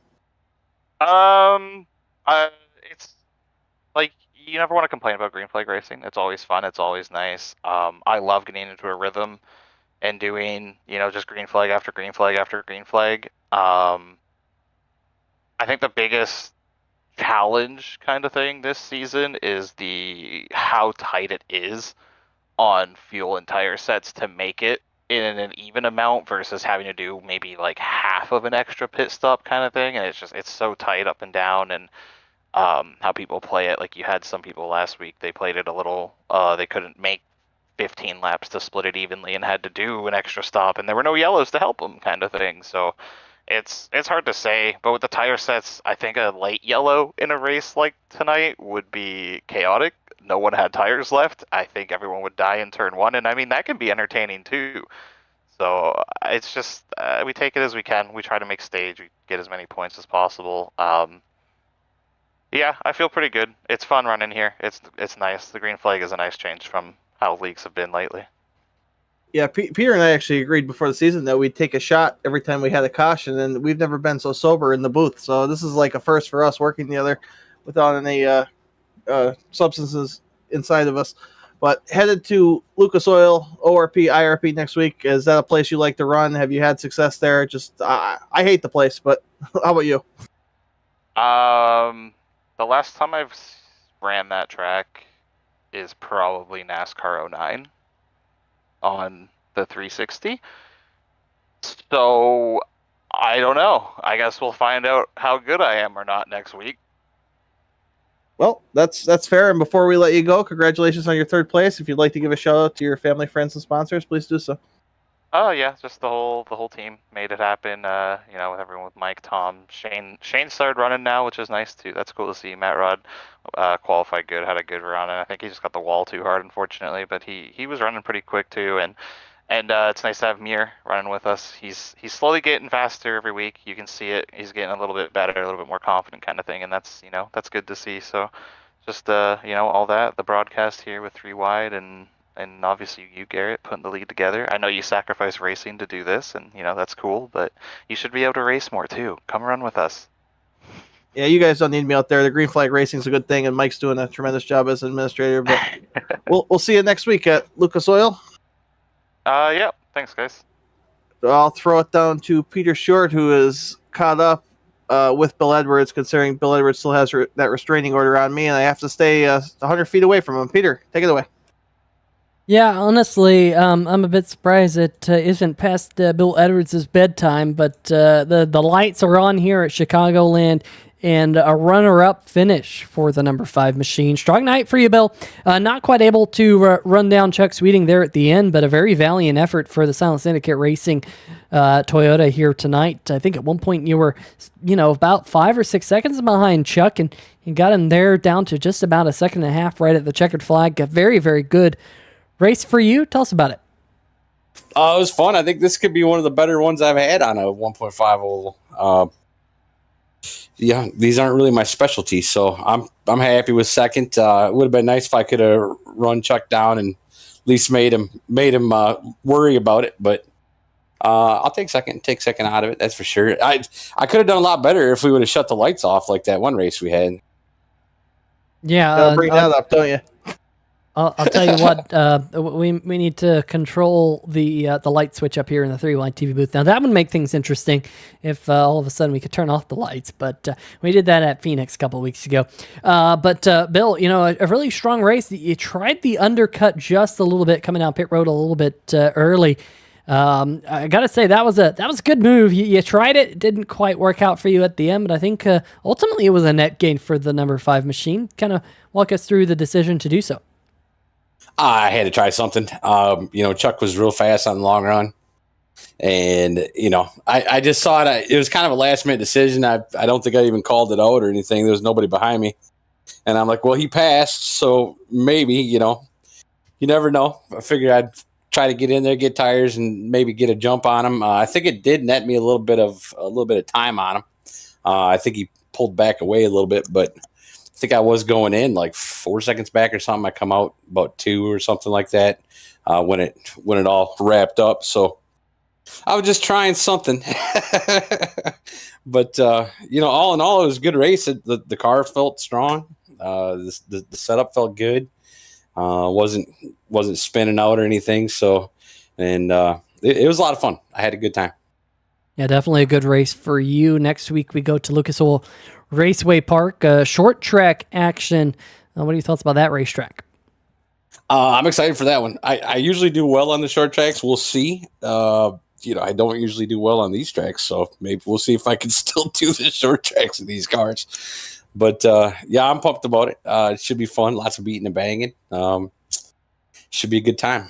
It's like, you never want to complain about green flag racing. It's always fun. It's always nice. I love getting into a rhythm and doing, just green flag after green flag after green flag. I think the biggest challenge kind of thing this season is how tight it is on fuel and tire sets to make it in an even amount versus having to do maybe like half of an extra pit stop kind of thing. And it's so tight up and down, and how people play it. Like, you had some people last week, they played it a little, they couldn't make 15 laps to split it evenly and had to do an extra stop, and there were no yellows to help them kind of thing. So it's hard to say, but with the tire sets, I think a late yellow in a race like tonight would be chaotic. No one had tires left. I think everyone would die in turn 1, and I mean, that can be entertaining too. So it's just, we take it as we can. We try to make stage, we get as many points as possible. Yeah, I feel pretty good. It's fun running here. It's nice. The green flag is a nice change from how leagues have been lately. Yeah, Peter and I actually agreed before the season that we'd take a shot every time we had a caution, and we've never been so sober in the booth. So this is like a first for us, working together without any substances inside of us. But headed to Lucas Oil, ORP, IRP next week. Is that a place you like to run? Have you had success there? Just I hate the place, but how about you? The last time I've ran that track is probably NASCAR 09 on the 360. So I don't know. I guess we'll find out how good I am or not next week. Well, that's fair. And before we let you go, congratulations on your third place. If you'd like to give a shout out to your family, friends, and sponsors, please do so. Oh yeah, just the whole team made it happen. With everyone, with Mike, Tom, Shane. Shane started running now, which is nice too. That's cool to see. Matt Rod qualified good, had a good run, and I think he just got the wall too hard, unfortunately. But he was running pretty quick too, and it's nice to have Mir running with us. He's slowly getting faster every week. You can see it. He's getting a little bit better, a little bit more confident, kind of thing, and that's good to see. So just all that, the broadcast here with 3 Wide and obviously you, Garrett, putting the lead together. I know you sacrifice racing to do this, and that's cool, but you should be able to race more too. Come run with us. Yeah, you guys don't need me out there. The green flag racing is a good thing, and Mike's doing a tremendous job as an administrator. But we'll see you next week at Lucas Oil. Yeah. Thanks, guys. So I'll throw it down to Peter Short, who is caught up with Bill Edwards, considering Bill Edwards still has that restraining order on me, and I have to stay 100 feet away from him. Peter, take it away. Yeah, honestly, I'm a bit surprised it isn't past Bill Edwards' bedtime, but the lights are on here at Chicagoland, and a runner-up finish for the number 5 machine. Strong night for you, Bill. Not quite able to run down Chuck Sweeting there at the end, but a very valiant effort for the Silent Syndicate Racing Toyota here tonight. I think at one point you were, about 5 or 6 seconds behind Chuck, and you got him there down to just about a second and a half right at the checkered flag. A very, very good race for you. Tell us about it. It was fun. I think this could be one of the better ones I've had on a 1.5 oval. Yeah, these aren't really my specialty, so I'm happy with second. It would have been nice if I could have run Chuck down and at least made him worry about it. But I'll take second out of it. That's for sure. I could have done a lot better if we would have shut the lights off like that one race we had. Yeah, bring that up, don't you? I'll tell you what. We need to control the light switch up here in the 3-wide TV booth. Now that would make things interesting if all of a sudden we could turn off the lights. But we did that at Phoenix a couple of weeks ago. But Bill, a really strong race. You tried the undercut just a little bit, coming down pit road a little bit early. I gotta say that was a good move. You tried it didn't quite work out for you at the end, but I think ultimately it was a net gain for the number 5 machine. Kind of walk us through the decision to do so. I had to try something. Chuck was real fast on the long run, and I just saw it. It was kind of a last minute decision. I don't think I even called it out or anything. There was nobody behind me, and I'm like, well, he passed, so maybe you never know. I figured I'd try to get in there, get tires, and maybe get a jump on him. I think it did net me a little bit of time on him. I think he pulled back away a little bit, but I think I was going in like 4 seconds back or something. I come out about 2 or something like that when it all wrapped up. So I was just trying something. But all in all, it was a good race. The car felt strong. The setup felt good. Wasn't spinning out or anything. So, and it was a lot of fun. I had a good time. Yeah, definitely a good race for you. Next week we go to Lucas Oil Raceway Park, short track action. What are your thoughts about that racetrack? I'm excited for that one. I usually do well on the short tracks. We'll see. I don't usually do well on these tracks, so maybe we'll see if I can still do the short tracks with these cars. But I'm pumped about it. It should be fun. Lots of beating and banging. Should be a good time.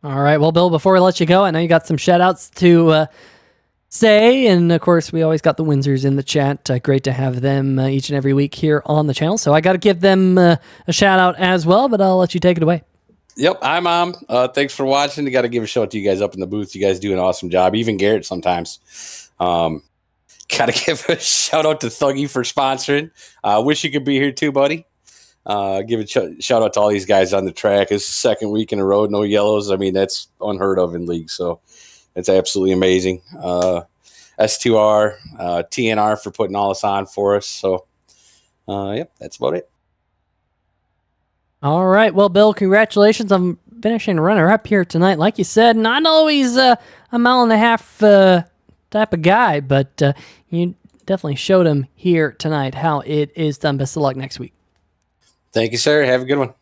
All right. Well, Bill, before we let you go, I know you got some shout outs to say, and of course we always got the Windsors in the chat. Great to have them each and every week here on the channel, so I got to give them a shout out as well, but I'll let you take it away. Yep. Hi, Mom. Thanks for watching. I got to give a shout out to you guys up in the booth. You guys do an awesome job. Even Garrett sometimes. Got to give a shout out to Thuggy for sponsoring. Wish you could be here too, buddy. Give a shout out to all these guys on the track. It's the second week in a row, no yellows. I mean, that's unheard of in league, so it's absolutely amazing. S2R, TNR for putting all this on for us. So, that's about it. All right. Well, Bill, congratulations on finishing runner-up here tonight. Like you said, not always a mile and a half type of guy, but you definitely showed him here tonight how it is done. Best of luck next week. Thank you, sir. Have a good one.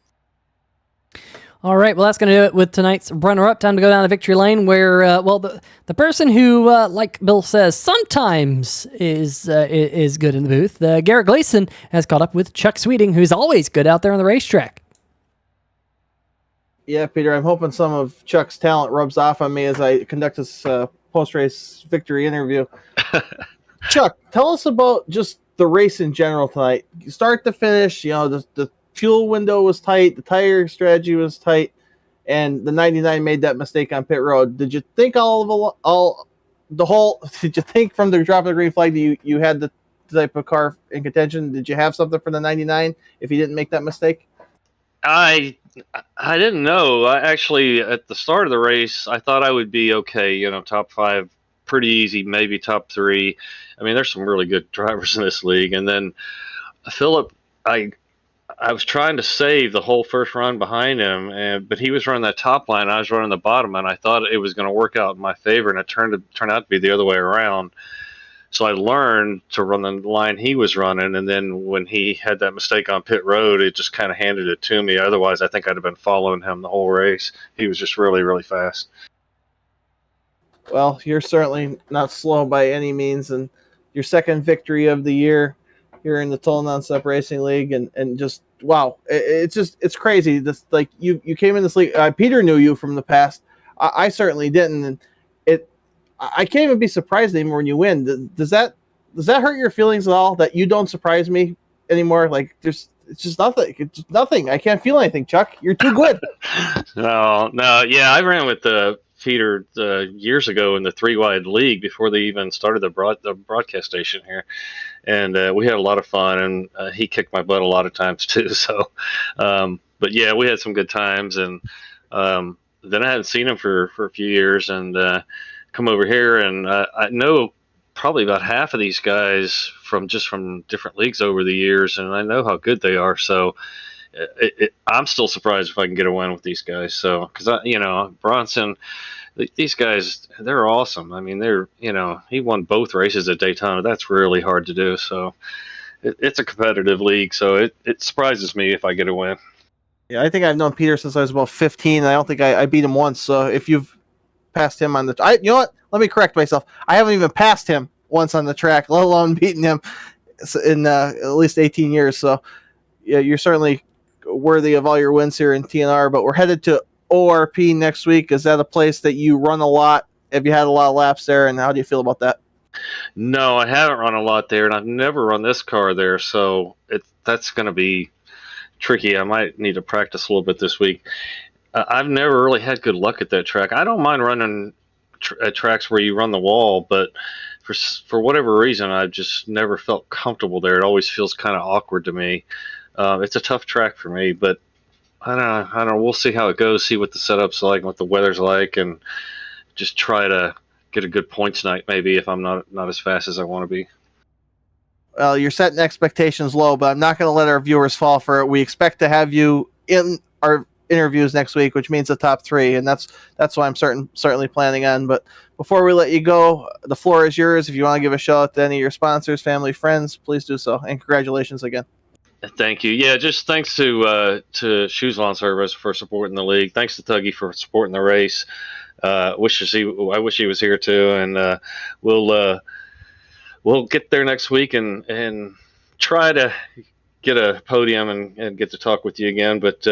All right, well, that's going to do it with tonight's runner-up. Time to go down to victory lane where, the person who, like Bill says, sometimes is good in the booth. Garrett Gleason has caught up with Chuck Sweeting, who's always good out there on the racetrack. Yeah, Peter, I'm hoping some of Chuck's talent rubs off on me as I conduct this post-race victory interview. Chuck, tell us about just the race in general tonight. Start to finish, the fuel window was tight, the tire strategy was tight, and the 99 made that mistake on pit road. Did you think did you think from the drop of the green flag that you had the type of car in contention? Did you have something for the 99 if you didn't make that mistake? I didn't know. I actually, at the start of the race, I thought I would be okay, top 5, pretty easy, maybe top 3. I mean, there's some really good drivers in this league. And then Philip, I was trying to save the whole first run behind him, but he was running that top line, I was running the bottom, and I thought it was going to work out in my favor, and it turned out to be the other way around. So I learned to run the line he was running, and then when he had that mistake on pit road, it just kind of handed it to me. Otherwise, I think I'd have been following him the whole race. He was just really, really fast. Well, you're certainly not slow by any means, and your second victory of the year here in the Total Non-Stop Racing League, and just wow, it's crazy. This like you came in this league. Peter knew you from the past. I certainly didn't, and I can't even be surprised anymore when you win. Does that hurt your feelings at all that you don't surprise me anymore? Like it's just nothing. It's just nothing. I can't feel anything, Chuck. You're too good. No, yeah, I ran with Peter years ago in the three wide league before they even started the broadcast station here, and we had a lot of fun. And he kicked my butt a lot of times too. So, but yeah, we had some good times. And then I hadn't seen him for a few years, and come over here, and I know probably about half of these guys from different leagues over the years, and I know how good they are. So I'm still surprised if I can get a win with these guys. So, because Bronson, these guys, they're awesome. I mean, he won both races at Daytona. That's really hard to do. So, it's a competitive league. So it surprises me if I get a win. Yeah, I think I've known Peter since I was about 15. I don't think I beat him once. So if you've passed him on the, you know what? Let me correct myself. I haven't even passed him once on the track, let alone beating him in at least 18 years. So yeah, you're certainly worthy of all your wins here in TNR. But we're headed to ORP next week. Is that a place that you run a lot? Have you had a lot of laps there, and how do you feel about that? No, I haven't run a lot there, and I've never run this car there, so that's going to be tricky. I might need to practice a little bit this week. I've never really had good luck at that track. I don't mind running at tracks where you run the wall, but for whatever reason, I've just never felt comfortable there. It always feels kind of awkward to me. It's a tough track for me, but I don't know. We'll see how it goes, see what the setup's like, what the weather's like, and just try to get a good points night maybe if I'm not as fast as I want to be. Well, you're setting expectations low, but I'm not going to let our viewers fall for it. We expect to have you in our interviews next week, which means the top three, and that's what I'm certainly planning on. But before we let you go, the floor is yours. If you want to give a shout out to any of your sponsors, family, friends, please do so. And congratulations again. Thank you. Yeah, just thanks to Schue's Lawn Service for supporting the league. Thanks to Thuggy for supporting the race. I wish he was here too, and we'll get there next week and try to get a podium and get to talk with you again. But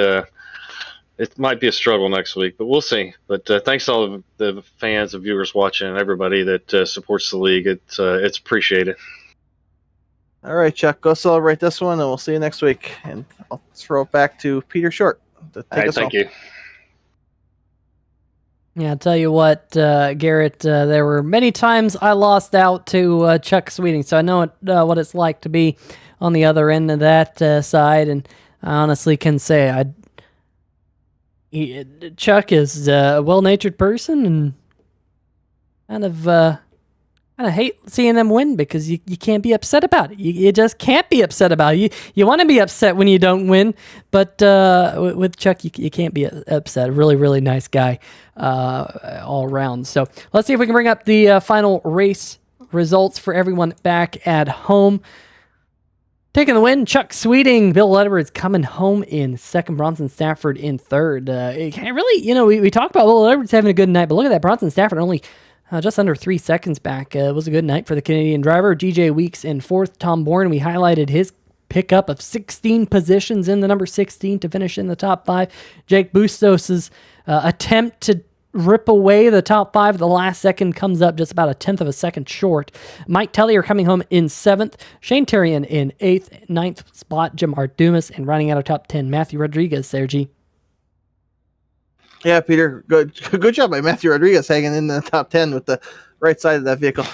it might be a struggle next week, but we'll see. But thanks to all of the fans and viewers watching and everybody that supports the league. It's appreciated. All right, Chuck, go celebrate this one, and we'll see you next week. And I'll throw it back to Peter Short to take us home. Thank you. Yeah, I'll tell you what, Garrett, there were many times I lost out to Chuck Sweeting, so I know what it's like to be on the other end of that side, and I honestly can say Chuck is a well-natured person, and kind of hate seeing them win because you can't be upset about it. You just can't be upset about it. You want to be upset when you don't win, but with Chuck, you can't be upset. Really, really nice guy all around. So let's see if we can bring up the final race results for everyone back at home. Taking the win, Chuck Sweeting. Bill Edwards coming home in second. Bronson Stafford in third. It really, we talked about Bill Edwards having a good night, but look at that. Bronson Stafford only just under 3 seconds back. It was a good night for the Canadian driver. DJ Weeks in fourth. Tom Bourne, we highlighted his pickup of 16 positions in the number 16 to finish in the top 5. Jake Bustos' attempt to rip away the top 5 at the last second comes up just about a tenth of a second short. Mike Tellier coming home in 7th. Shane Terrian in 8th. 9th spot, Jim Ardumas. And running out of top 10, Matthew Rodriguez, Sergi. Yeah, Peter, good job by Matthew Rodriguez hanging in the top 10 with the right side of that vehicle.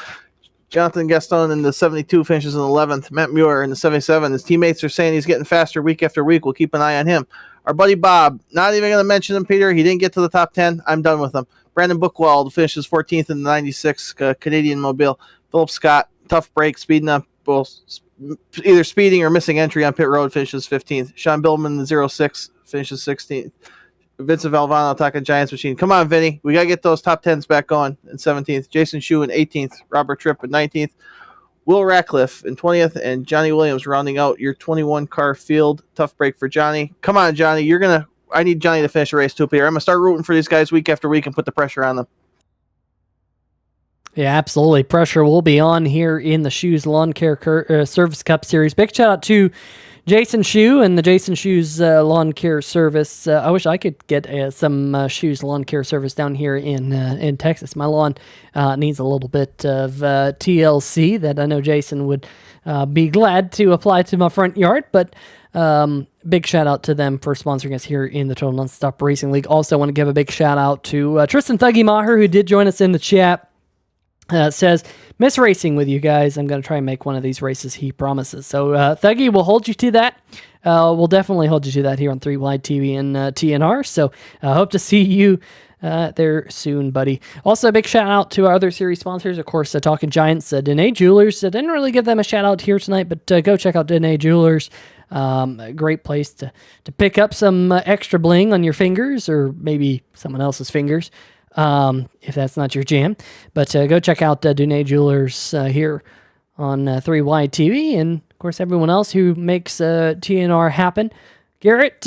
Jonathan Gaston in the 72 finishes in 11th. Matt Muir in the 77. His teammates are saying he's getting faster week after week. We'll keep an eye on him. Our buddy Bob, not even going to mention him, Peter. He didn't get to the top 10. I'm done with him. Brandon Bookwald finishes 14th in the 96 Canadian Mobile. Philip Scott, tough break, speeding up, both either speeding or missing entry on pit road, finishes 15th. Sean Billman, the 06, finishes 16th. Vincent Valvano, Taka Giants Machine. Come on, Vinny. We got to get those top 10s back going in 17th. Jason Schue in 18th. Robert Tripp in 19th. Will Ratcliffe in 20th. And Johnny Williams rounding out your 21-car field. Tough break for Johnny. Come on, Johnny. I need Johnny to finish the race too, Peter. I'm going to start rooting for these guys week after week and put the pressure on them. Yeah, absolutely. Pressure will be on here in the Schue's Lawn Care Service Cup Series. Big shout out to Jason Schue and the Jason Schue's Lawn Care Service. I wish I could get some Schue's Lawn Care Service down here in Texas. My lawn needs a little bit of TLC that I know Jason would be glad to apply to my front yard, but big shout out to them for sponsoring us here in the Total Nonstop Racing League. Also want to give a big shout out to Tristan Thuggy Maher, who did join us in the chat. Says, miss racing with you guys. I'm going to try and make one of these races, he promises. So, Thuggy, we'll hold you to that. We'll definitely hold you to that here on 3 Wide TV and TNR. So, I hope to see you there soon, buddy. Also, a big shout out to our other series sponsors. Of course, Talking Giants, Dene Jewelers. I didn't really give them a shout out here tonight, but go check out Dene Jewelers. A great place to pick up some extra bling on your fingers, or maybe someone else's fingers. If that's not your jam. But go check out Dune Jewelers here on 3 Wide TV, and of course everyone else who makes TNR happen. Garrett,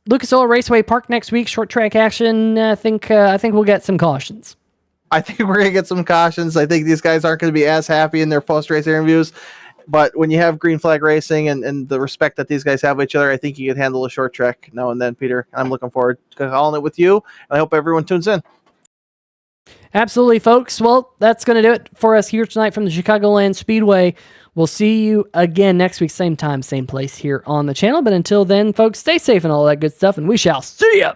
Lucas Oil Raceway Park next week, short track action. I think we'll get some cautions. I think we're going to get some cautions. I think these guys aren't going to be as happy in their post-race interviews. But when you have green flag racing and the respect that these guys have with each other, I think you can handle a short track now and then, Peter. I'm looking forward to calling it with you, and I hope everyone tunes in. Absolutely, folks. Well, that's going to do it for us here tonight from the Chicagoland Speedway. We'll see you again next week, same time, same place here on the channel. But until then, folks, stay safe and all that good stuff, and we shall see ya!